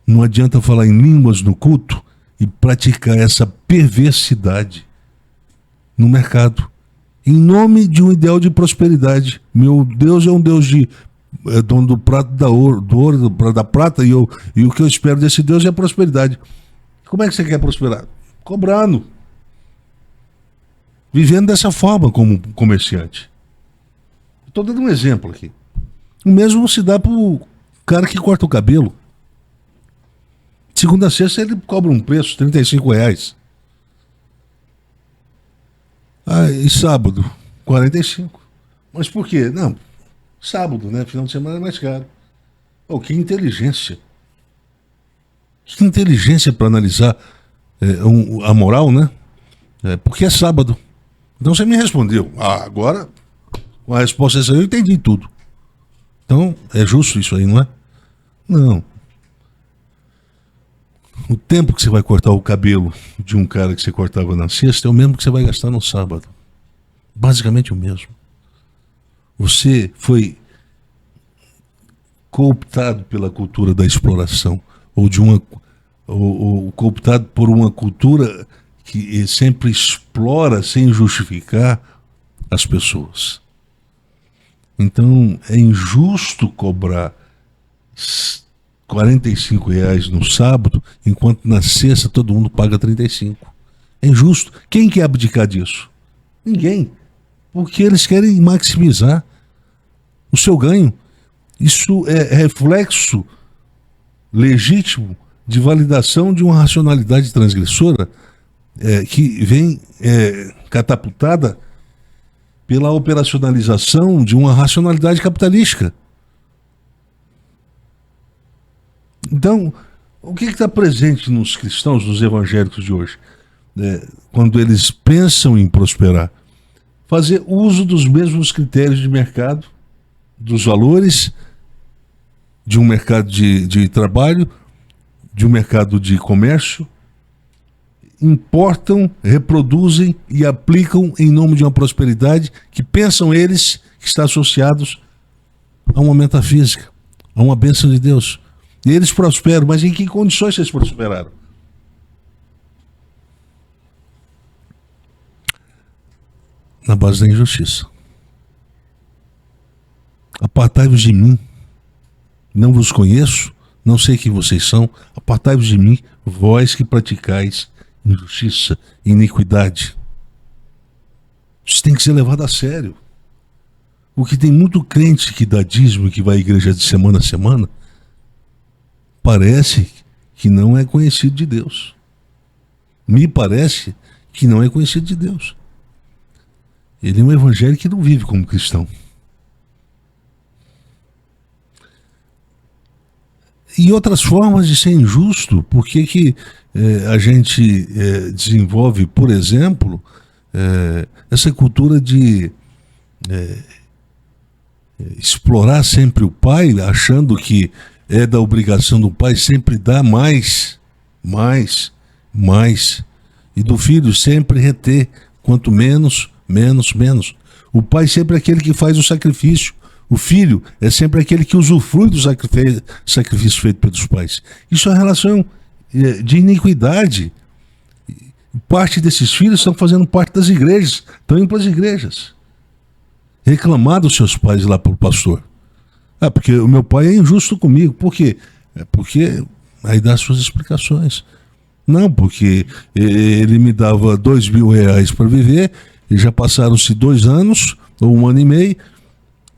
Não adianta falar em línguas no culto e praticar essa perversidade no mercado, em nome de um ideal de prosperidade. Meu Deus é um Deus dono do prato do ouro, da prata, e o que eu espero desse Deus é a prosperidade. Como é que você quer prosperar? Cobrando. Vivendo dessa forma como comerciante. Estou dando um exemplo aqui. O mesmo se dá para o cara que corta o cabelo. Segunda a sexta ele cobra um preço, R$35. E sábado, 45. Mas por quê? Não, sábado, né? Final de semana é mais caro. Que inteligência. Que inteligência para analisar a moral, né? Porque é sábado. Então você me respondeu. Agora, com a resposta essa eu entendi tudo. Então, é justo isso aí, não é? Não. O tempo que você vai cortar o cabelo de um cara que você cortava na sexta é o mesmo que você vai gastar no sábado. Basicamente o mesmo. Você foi cooptado pela cultura da exploração, ou cooptado por uma cultura que sempre explora sem justificar as pessoas. Então é injusto cobrar R$45 no sábado, enquanto na sexta todo mundo paga 35. É injusto. Quem quer abdicar disso? Ninguém. Porque eles querem maximizar o seu ganho. Isso é reflexo legítimo de validação de uma racionalidade transgressora que vem catapultada pela operacionalização de uma racionalidade capitalística. Então, o que está presente nos cristãos, nos evangélicos de hoje? Quando eles pensam em prosperar, fazer uso dos mesmos critérios de mercado, dos valores de um mercado de trabalho, de um mercado de comércio, importam, reproduzem e aplicam em nome de uma prosperidade que pensam eles que está associados a uma metafísica, a uma bênção de Deus. E eles prosperam, mas em que condições vocês prosperaram? Na base da injustiça. Apartai-vos de mim, não vos conheço, não sei quem vocês são, apartai-vos de mim, vós que praticais injustiça, iniquidade. Isso tem que ser levado a sério. Porque tem muito crente que dá dízimo e que vai à igreja de semana a semana, parece que não é conhecido de Deus. Me parece que não é conhecido de Deus. Ele é um evangélico que não vive como cristão. E outras formas de ser injusto, por que a gente desenvolve, por exemplo, essa cultura de explorar sempre o pai, achando que é da obrigação do pai sempre dar mais, e do filho sempre reter, quanto menos. O pai sempre é aquele que faz o sacrifício. O filho é sempre aquele que usufrui do sacrifício feito pelos pais. Isso é uma relação de iniquidade. Parte desses filhos estão fazendo parte das igrejas, estão indo para as igrejas reclamar dos seus pais lá para o pastor. Porque o meu pai é injusto comigo. Por quê? Porque aí dá as suas explicações. Não, porque ele me dava R$2.000 para viver, e já passaram-se 2 anos, ou 1 ano e meio,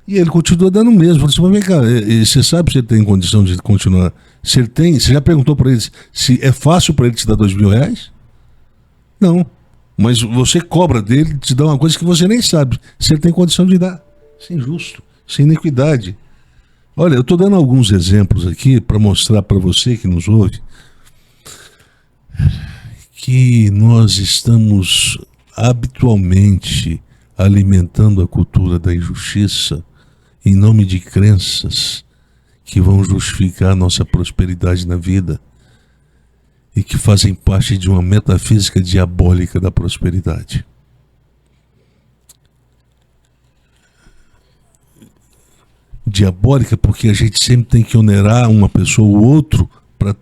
e ele continua dando o mesmo. Eu falei assim, mas vem cá, você sabe se ele tem condição de continuar? Se ele tem, você já perguntou para ele se é fácil para ele te dar R$2.000? Não. Mas você cobra dele, te dá uma coisa que você nem sabe se ele tem condição de dar. Isso é injusto, isso é iniquidade. Olha, eu estou dando alguns exemplos aqui para mostrar para você que nos ouve que nós estamos habitualmente alimentando a cultura da injustiça em nome de crenças que vão justificar a nossa prosperidade na vida e que fazem parte de uma metafísica diabólica da prosperidade. Diabólica porque a gente sempre tem que onerar uma pessoa ou outro para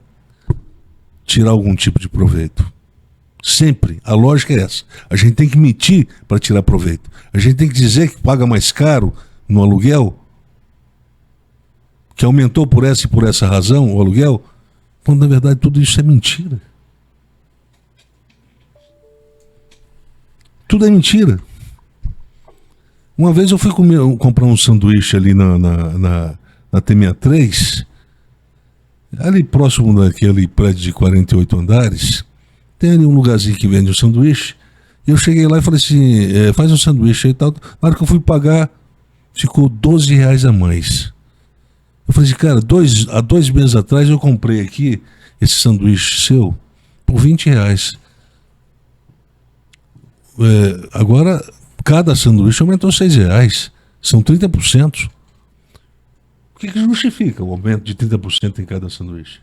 tirar algum tipo de proveito. Sempre. A lógica é essa. A gente tem que mentir para tirar proveito. A gente tem que dizer que paga mais caro no aluguel, que aumentou por essa e por essa razão o aluguel, quando na verdade tudo isso é mentira. Tudo é mentira. Uma vez eu fui comprar um sanduíche ali na T63, ali próximo daquele prédio de 48 andares, tem ali um lugarzinho que vende um sanduíche, e eu cheguei lá e falei assim, faz um sanduíche aí e tal. Na hora que eu fui pagar, ficou R$12 a mais. Eu falei assim, cara, há 2 meses atrás eu comprei aqui esse sanduíche seu por R$20. Agora, cada sanduíche aumentou R$6. São 30%. O que justifica o aumento de 30% em cada sanduíche?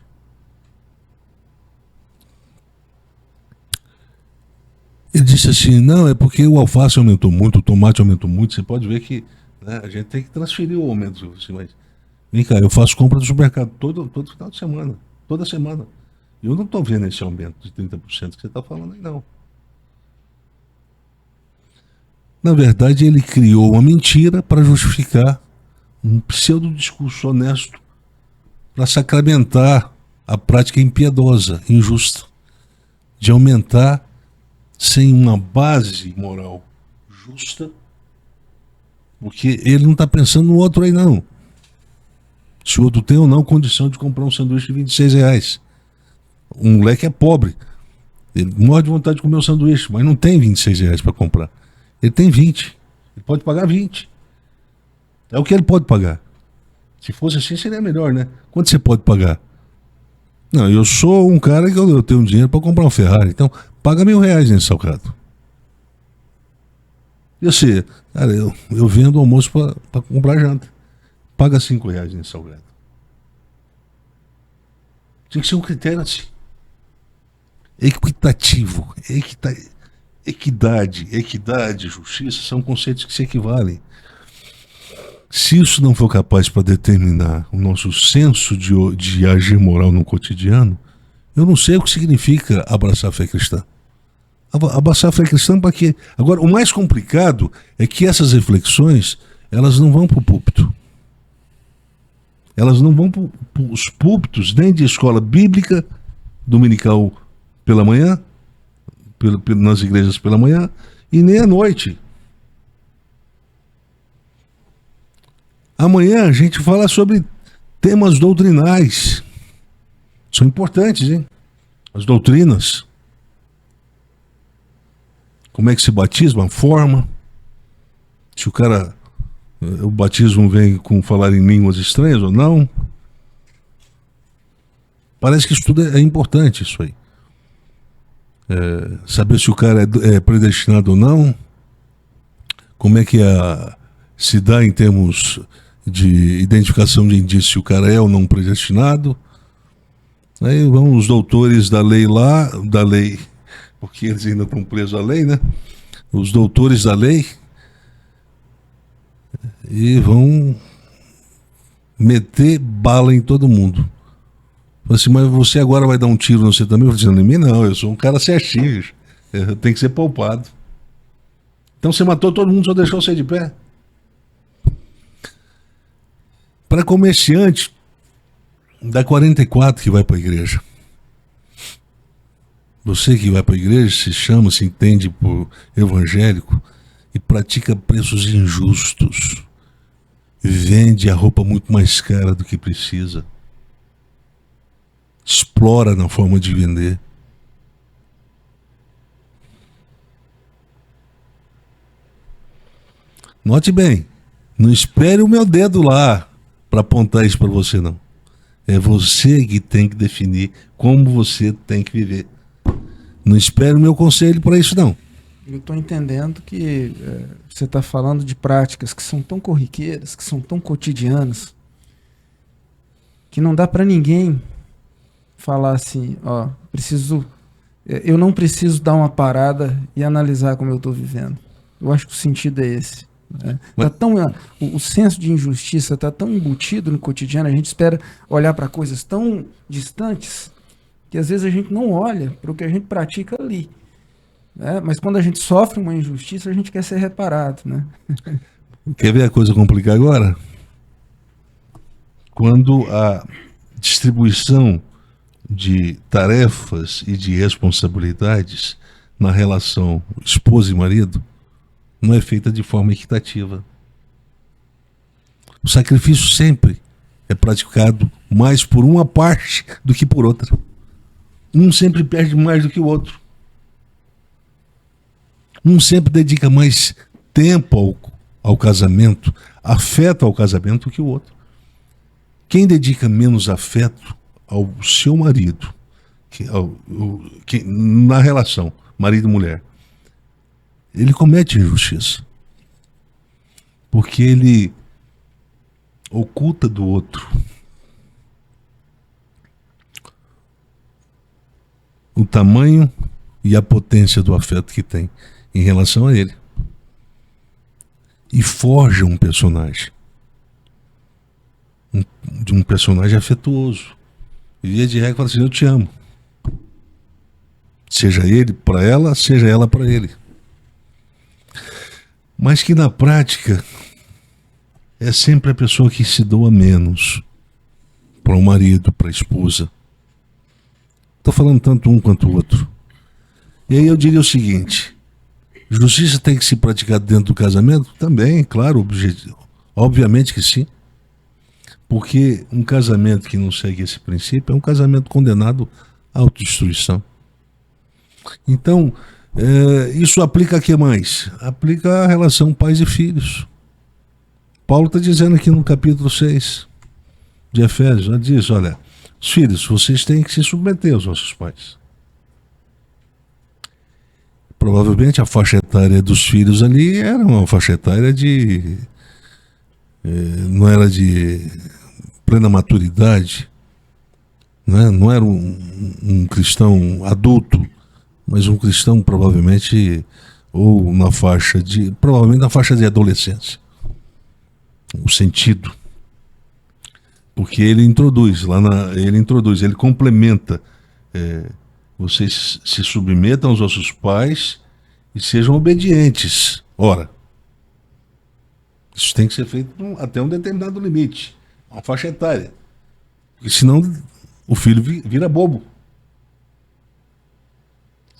Ele disse assim, não, é porque o alface aumentou muito, o tomate aumentou muito. Você pode ver que, né, a gente tem que transferir o aumento. Assim, mas vem cá, eu faço compra do supermercado todo final de semana, toda semana. Eu não estou vendo esse aumento de 30% que você está falando aí, não. Na verdade, ele criou uma mentira para justificar um pseudo-discurso honesto para sacramentar a prática impiedosa, injusta, de aumentar sem uma base moral justa, porque ele não está pensando no outro aí, não. Se o outro tem ou não condição de comprar um sanduíche de R$26. Um moleque é pobre, ele morre de vontade de comer um sanduíche, mas não tem R$26 para comprar. Ele tem 20. Ele pode pagar 20. É o que ele pode pagar. Se fosse assim, seria melhor, né? Quanto você pode pagar? Não, eu sou um cara que eu tenho dinheiro para comprar um Ferrari. Então, paga R$1.000 nesse salgado. E você, cara, eu vendo almoço para comprar janta. Paga R$5 nesse salgado. Tem que ser um critério assim. Equitativo. Equidade, justiça são conceitos que se equivalem. Se isso não for capaz para determinar o nosso senso de agir moral no cotidiano, eu não sei o que significa abraçar a fé cristã. Abraçar a fé cristã para quê? Agora, o mais complicado é que essas reflexões, elas não vão para o púlpito. Elas não vão para os púlpitos nem de escola bíblica dominical pela manhã, nas igrejas pela manhã, e nem à noite. Amanhã a gente fala sobre temas doutrinais. São importantes, hein? As doutrinas. Como é que se batisma, a forma. Se o batismo vem com falar em línguas estranhas ou não. Parece que isso tudo é importante, isso aí. Saber se o cara é predestinado ou não. Como é que se dá em termos de identificação de indício se o cara é ou não predestinado. Aí vão os doutores da lei lá, porque eles ainda estão presos à lei, né? Os doutores da lei, e vão meter bala em todo mundo. Falei assim, mas você agora vai dar um tiro no você também? Eu falei assim, em mim não, eu sou um cara certinho, eu tenho que ser poupado. Então você matou todo mundo, só deixou você de pé? Para comerciante, dá 44 que vai para a igreja. Você que vai para a igreja se entende por evangélico e pratica preços injustos. Vende a roupa muito mais cara do que precisa. Explora na forma de vender. Note bem, não espere o meu dedo lá para apontar isso para você, não. É você que tem que definir como você tem que viver. Não espere o meu conselho para isso, não. Eu estou entendendo que você está falando de práticas que são tão corriqueiras, que são tão cotidianas, que não dá para ninguém falar assim, ó, eu não preciso dar uma parada e analisar como eu estou vivendo. Eu acho que o sentido é esse. Né? O senso de injustiça está tão embutido no cotidiano, a gente espera olhar para coisas tão distantes que às vezes a gente não olha para o que a gente pratica ali. Né? Mas quando a gente sofre uma injustiça, a gente quer ser reparado. Né? Quer ver a coisa complicar agora? Quando a distribuição de tarefas e de responsabilidades na relação esposa e marido não é feita de forma equitativa. O sacrifício sempre é praticado mais por uma parte do que por outra. Um sempre perde mais do que o outro. Um sempre dedica mais tempo ao casamento, afeto ao casamento do que o outro. Quem dedica menos afeto ao seu marido, na relação marido e mulher, ele comete injustiça. Porque ele oculta do outro o tamanho e a potência do afeto que tem em relação a ele. E forja um personagem. De um personagem afetuoso. E via de regra fala assim, eu te amo. Seja ele para ela, seja ela para ele. Mas que na prática é sempre a pessoa que se doa menos para o marido, para a esposa. Estou falando tanto um quanto o outro. E aí eu diria o seguinte, justiça tem que se praticar dentro do casamento? Também, claro, obviamente que sim. Porque um casamento que não segue esse princípio é um casamento condenado à autodestruição. Então, isso aplica a que mais? Aplica a relação pais e filhos. Paulo está dizendo aqui no capítulo 6 de Efésios, já diz, olha, os filhos, vocês têm que se submeter aos vossos pais. Provavelmente a faixa etária dos filhos ali era uma faixa etária não era de plena maturidade, né? Não era um cristão adulto, mas um cristão provavelmente provavelmente na faixa de adolescência. O sentido. Porque ele ele complementa, vocês se submetam aos vossos pais e sejam obedientes. Ora, isso tem que ser feito até um determinado limite, uma faixa etária. Porque senão o filho vira bobo.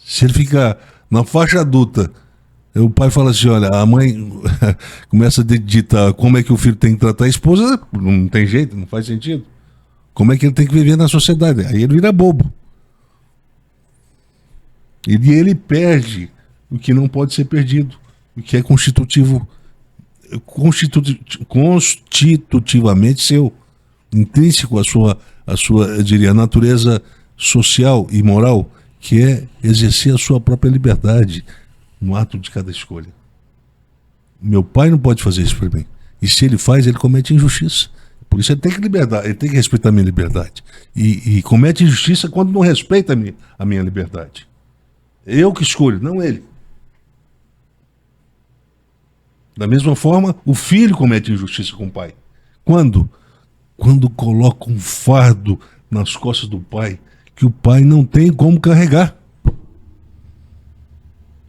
Se ele ficar na faixa adulta, o pai fala assim, olha, a mãe começa a ditar como é que o filho tem que tratar a esposa, não tem jeito, não faz sentido. Como é que ele tem que viver na sociedade? Aí ele vira bobo. E ele perde o que não pode ser perdido, o que é constitutivamente seu, intrínseco à sua, eu diria, natureza social e moral, que é exercer a sua própria liberdade no ato de cada escolha. Meu pai não pode fazer isso para mim. E se ele faz, ele comete injustiça. Por isso ele tem que respeitar a minha liberdade. E comete injustiça quando não respeita a minha liberdade. Eu que escolho, não ele. Da mesma forma, o filho comete injustiça com o pai. Quando? Quando coloca um fardo nas costas do pai que o pai não tem como carregar.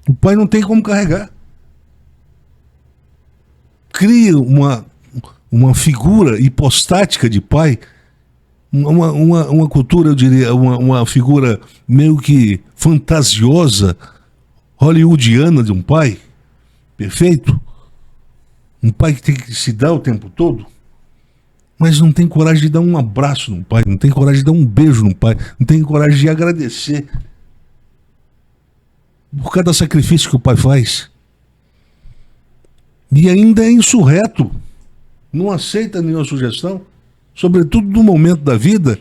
O pai não tem como carregar. Cria uma figura hipostática de pai, uma cultura, eu diria, uma figura meio que fantasiosa, hollywoodiana de um pai perfeito. Um pai que tem que se dar o tempo todo, mas não tem coragem de dar um abraço no pai, não tem coragem de dar um beijo no pai, não tem coragem de agradecer por cada sacrifício que o pai faz. E ainda é insurreto, não aceita nenhuma sugestão, sobretudo no momento da vida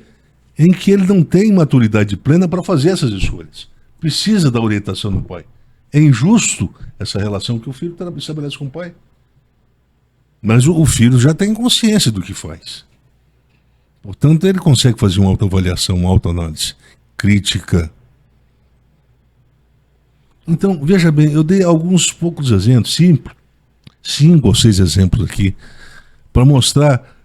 em que ele não tem maturidade plena para fazer essas escolhas. Precisa da orientação do pai. É injusto essa relação que o filho estabelece com o pai. Mas o filho já tem consciência do que faz. Portanto, ele consegue fazer uma autoavaliação, uma autoanálise crítica. Então, veja bem, eu dei alguns poucos exemplos, 5 ou 6 exemplos aqui, para mostrar,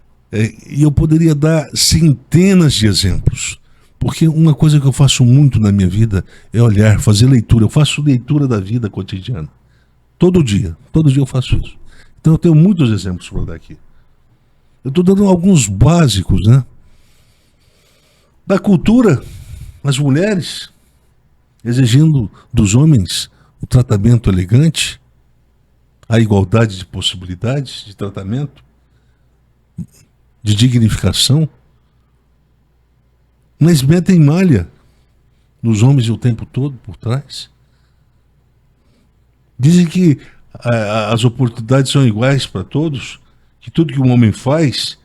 e eu poderia dar centenas de exemplos. Porque uma coisa que eu faço muito na minha vida é olhar, fazer leitura. Eu faço leitura da vida cotidiana. Todo dia eu faço isso. Então eu tenho muitos exemplos para dar aqui. Eu estou dando alguns básicos, né? Da cultura, as mulheres exigindo dos homens o tratamento elegante, a igualdade de possibilidades de tratamento, de dignificação. Mas metem malha nos homens o tempo todo por trás. Dizem que as oportunidades são iguais para todos, que tudo que um homem faz,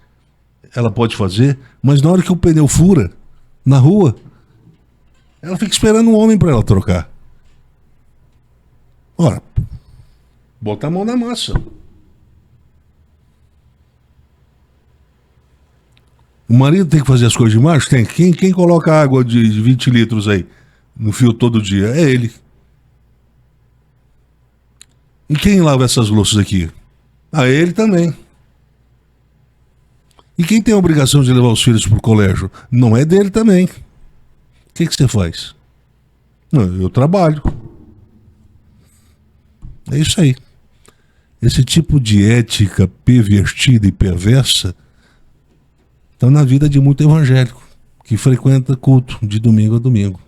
ela pode fazer, mas na hora que o pneu fura, na rua, ela fica esperando um homem para ela trocar. Ora, bota a mão na massa. O marido tem que fazer as coisas de macho? Tem. Quem coloca água de 20 litros aí no fio todo dia? É ele. E quem lava essas louças aqui? É ele também. E quem tem a obrigação de levar os filhos para o colégio? Não é dele também. O que você faz? Não, eu trabalho. É isso aí. Esse tipo de ética pervertida e perversa está na vida de muito evangélico que frequenta culto de domingo a domingo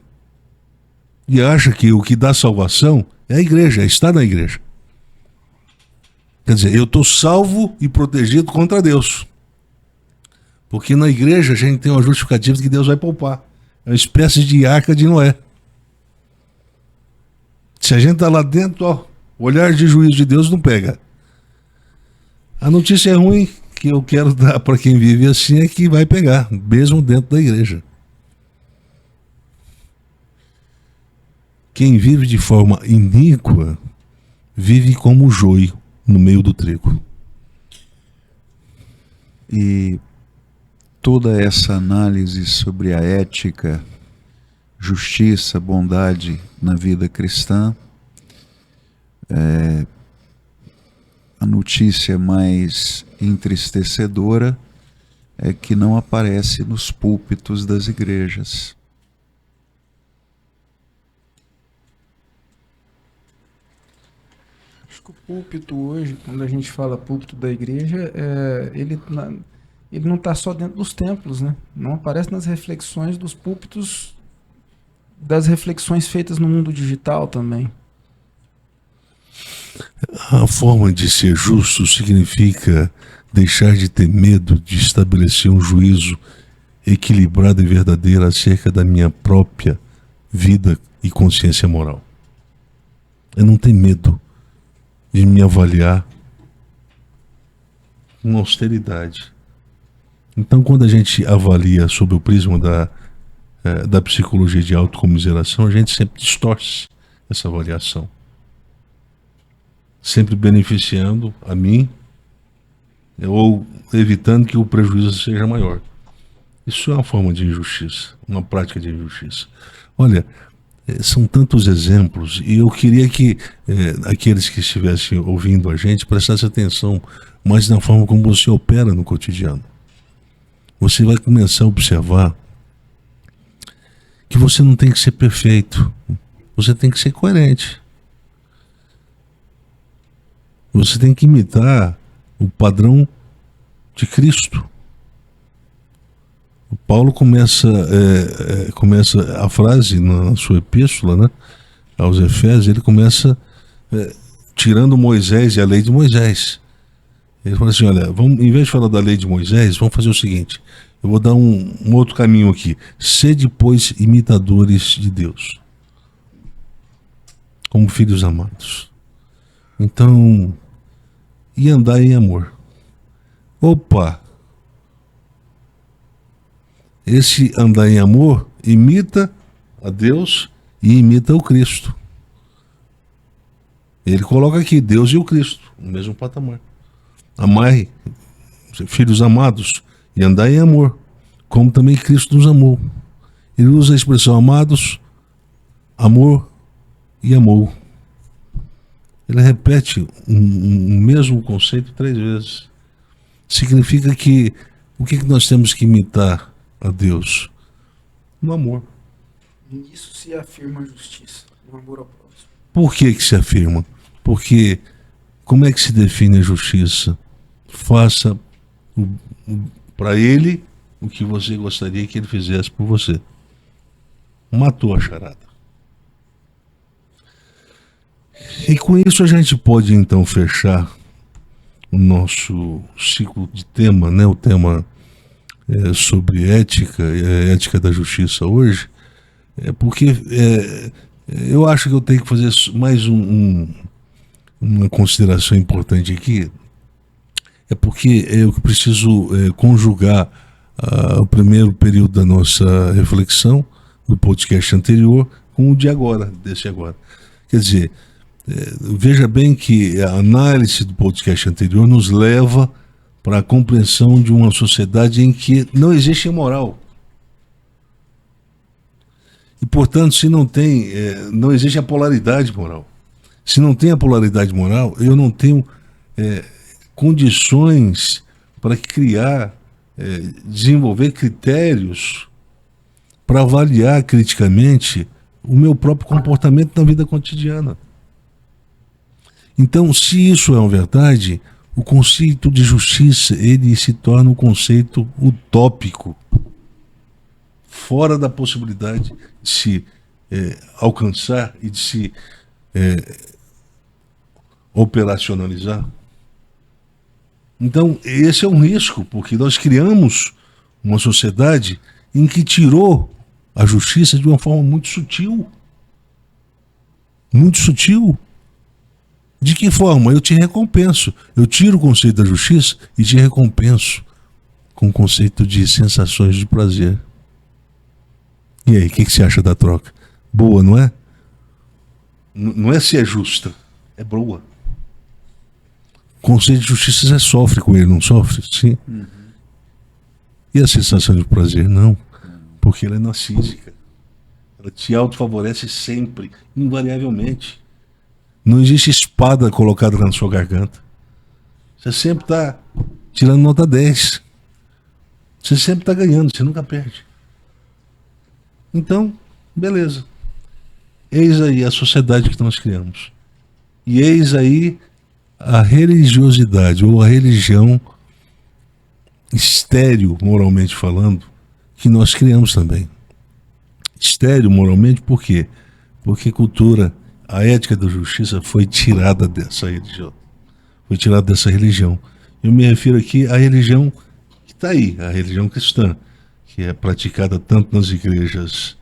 e acha que o que dá salvação é a igreja, é estar na igreja. Quer dizer, eu estou salvo e protegido contra Deus, porque na igreja a gente tem uma justificativa de que Deus vai poupar. É uma espécie de arca de Noé. Se a gente está lá dentro, ó, o olhar de juízo de Deus não pega. A notícia é ruim que eu quero dar para quem vive assim é que vai pegar, mesmo dentro da igreja. Quem vive de forma iníqua vive como o joio no meio do trigo. E toda essa análise sobre a ética, justiça, bondade na vida cristã, a notícia mais entristecedora é que não aparece nos púlpitos das igrejas. Acho que o púlpito hoje, quando a gente fala púlpito da igreja, ele não está só dentro dos templos, né? Não aparece nas reflexões dos púlpitos, das reflexões feitas no mundo digital também. A forma de ser justo significa deixar de ter medo de estabelecer um juízo equilibrado e verdadeiro acerca da minha própria vida e consciência moral. Eu não tenho medo de me avaliar com austeridade. Então, quando a gente avalia sob o prisma da psicologia de autocomiseração, a gente sempre distorce essa avaliação, sempre beneficiando a mim ou evitando que o prejuízo seja maior. Isso é uma forma de injustiça, uma prática de injustiça. Olha, são tantos exemplos e eu queria que aqueles que estivessem ouvindo a gente prestassem atenção mais na forma como você opera no cotidiano. Você vai começar a observar que você não tem que ser perfeito, você tem que ser coerente. Você tem que imitar o padrão de Cristo. O Paulo começa a frase na sua epístola, né, aos Efésios, ele começa tirando Moisés e a lei de Moisés. Ele fala assim, olha, em vez de falar da lei de Moisés, vamos fazer o seguinte, eu vou dar um outro caminho aqui. Sede, pois, imitadores de Deus, como filhos amados. Então, e andar em amor. Opa! esse andar em amor imita a Deus e imita o Cristo. Ele coloca aqui Deus e o Cristo no mesmo patamar. Amai, filhos amados, e andai em amor, como também Cristo nos amou. Ele usa a expressão amados, amor e amou. Ele repete um mesmo conceito 3 vezes. Significa que o que nós temos que imitar a Deus? No amor. Nisso se afirma a justiça, no amor ao próximo. Por que se afirma? Porque como é que se define a justiça? Faça para ele o que você gostaria que ele fizesse por você. Matou a charada. E com isso a gente pode então fechar o nosso ciclo de tema, né? O tema sobre ética, ética da justiça hoje, porque eu acho que eu tenho que fazer mais uma consideração importante aqui, porque eu preciso conjugar o primeiro período da nossa reflexão, do podcast anterior, com o de agora, desse agora. Quer dizer, veja bem que a análise do podcast anterior nos leva para a compreensão de uma sociedade em que não existe moral. E, portanto, se não tem, não existe a polaridade moral. Se não tem a polaridade moral, eu não tenho condições para criar, desenvolver critérios para avaliar criticamente o meu próprio comportamento na vida cotidiana. Então, se isso é uma verdade, o conceito de justiça, ele se torna um conceito utópico, fora da possibilidade de se alcançar e de se operacionalizar. Então, esse é um risco, porque nós criamos uma sociedade em que tirou a justiça de uma forma muito sutil. Muito sutil. De que forma? Eu te recompenso. Eu tiro o conceito da justiça e te recompenso com o conceito de sensações de prazer. E aí, o que você acha da troca? Boa, não é? Não é se é justa, é boa. O conceito de justiça você sofre com ele, não sofre? Sim. Uhum. E a sensação de prazer? Não. Porque ela é narcísica. Ela te autofavorece sempre, invariavelmente. Não existe espada colocada na sua garganta. Você sempre está tirando nota 10. Você sempre está ganhando, você nunca perde. Então, beleza. Eis aí a sociedade que nós criamos. E eis aí a religiosidade, ou a religião estéril, moralmente falando, que nós criamos também. Estéril, moralmente, por quê? Porque a ética da justiça foi tirada dessa religião. Foi tirada dessa religião. Eu me refiro aqui à religião que está aí, a religião cristã, que é praticada tanto nas igrejas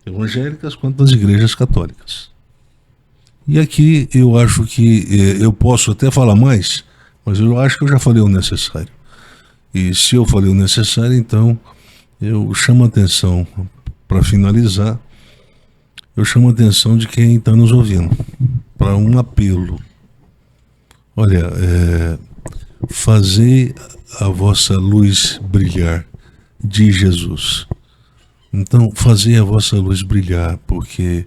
evangélicas quanto nas igrejas católicas. E aqui eu acho que eu posso até falar mais, mas eu acho que eu já falei o necessário. E se eu falei o necessário, então eu chamo a atenção, para finalizar, eu chamo a atenção de quem está nos ouvindo, para um apelo. Olha, fazei a vossa luz brilhar, diz Jesus. Então, fazei a vossa luz brilhar, porque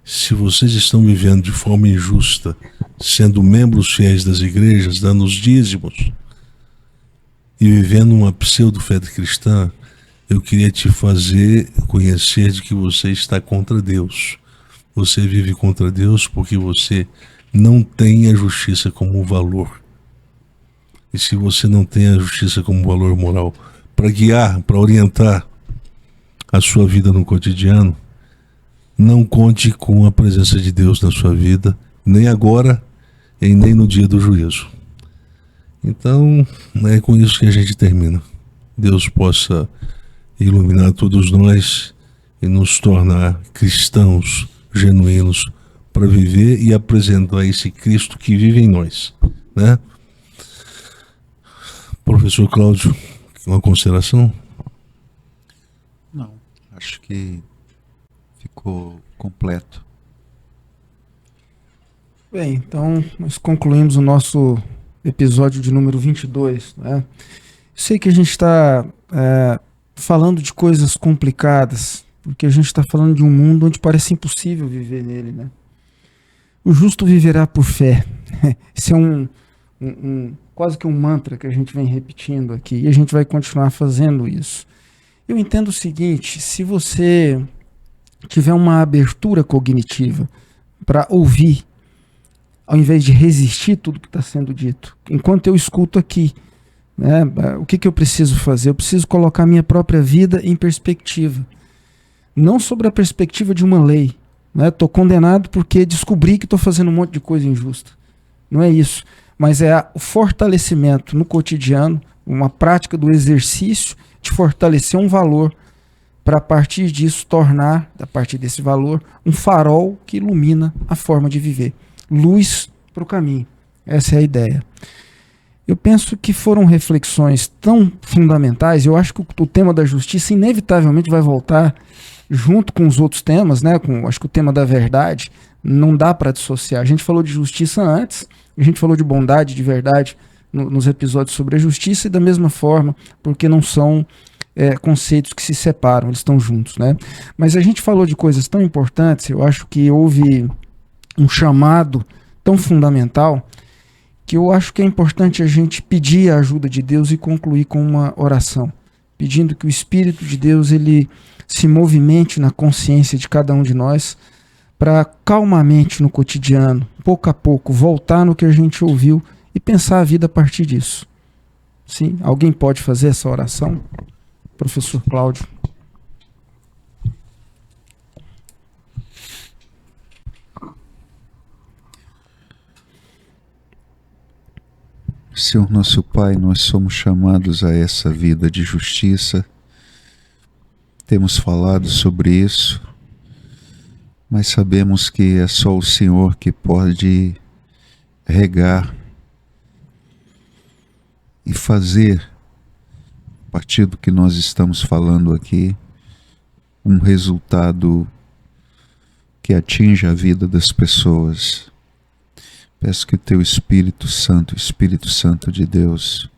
se vocês estão vivendo de forma injusta, sendo membros fiéis das igrejas, dando os dízimos, e vivendo uma pseudo-fé cristã, eu queria te fazer conhecer de que você está contra Deus. Você vive contra Deus porque você não tem a justiça como valor. E se você não tem a justiça como valor moral para guiar, para orientar a sua vida no cotidiano, não conte com a presença de Deus na sua vida, nem agora e nem no dia do juízo. Então, é com isso que a gente termina. Deus possa iluminar todos nós e nos tornar cristãos genuínos para viver e apresentar esse Cristo que vive em nós, né? Professor Cláudio, uma consideração? Acho que ficou completo. Bem, então nós concluímos o nosso episódio de número 22, né? Sei que a gente está falando de coisas complicadas, porque a gente está falando de um mundo onde parece impossível viver nele, né? O justo viverá por fé. Esse é quase que um mantra que a gente vem repetindo aqui, e a gente vai continuar fazendo isso. Eu entendo o seguinte: se você tiver uma abertura cognitiva para ouvir, ao invés de resistir tudo que está sendo dito, enquanto eu escuto aqui, né, o que eu preciso fazer? Eu preciso colocar a minha própria vida em perspectiva, não sobre a perspectiva de uma lei. Estou condenado porque descobri que estou fazendo um monte de coisa injusta. Não é isso, mas é o fortalecimento no cotidiano, uma prática do exercício de fortalecer um valor para, a partir disso, tornar, a partir desse valor, um farol que ilumina a forma de viver. Luz para o caminho. Essa é a ideia. Eu penso que foram reflexões tão fundamentais. Eu acho que o tema da justiça inevitavelmente vai voltar junto com os outros temas, né? Acho que o tema da verdade não dá para dissociar. A gente falou de justiça antes, a gente falou de bondade, de verdade nos episódios sobre a justiça, e da mesma forma, porque não são conceitos que se separam, eles estão juntos, né? Mas a gente falou de coisas tão importantes. Eu acho que houve um chamado tão fundamental que eu acho que é importante a gente pedir a ajuda de Deus e concluir com uma oração, pedindo que o Espírito de Deus ele se movimente na consciência de cada um de nós para calmamente no cotidiano, pouco a pouco, voltar no que a gente ouviu e pensar a vida a partir disso. Sim? Alguém pode fazer essa oração? Professor Cláudio. Senhor nosso Pai, nós somos chamados a essa vida de justiça. Temos falado sobre isso, mas sabemos que é só o Senhor que pode regar e fazer, a partir do que nós estamos falando aqui, um resultado que atinja a vida das pessoas. Peço que o Teu Espírito Santo, o Espírito Santo de Deus,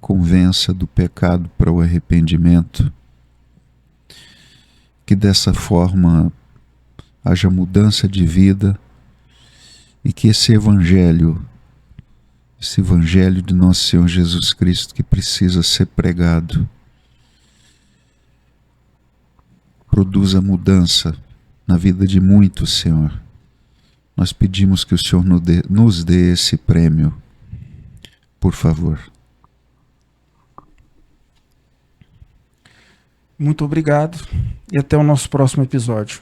convença do pecado para o arrependimento, que dessa forma haja mudança de vida e que esse evangelho de nosso Senhor Jesus Cristo, que precisa ser pregado, produza mudança na vida de muitos, Senhor. Nós pedimos que o Senhor nos dê esse prêmio, por favor. Muito obrigado e até o nosso próximo episódio.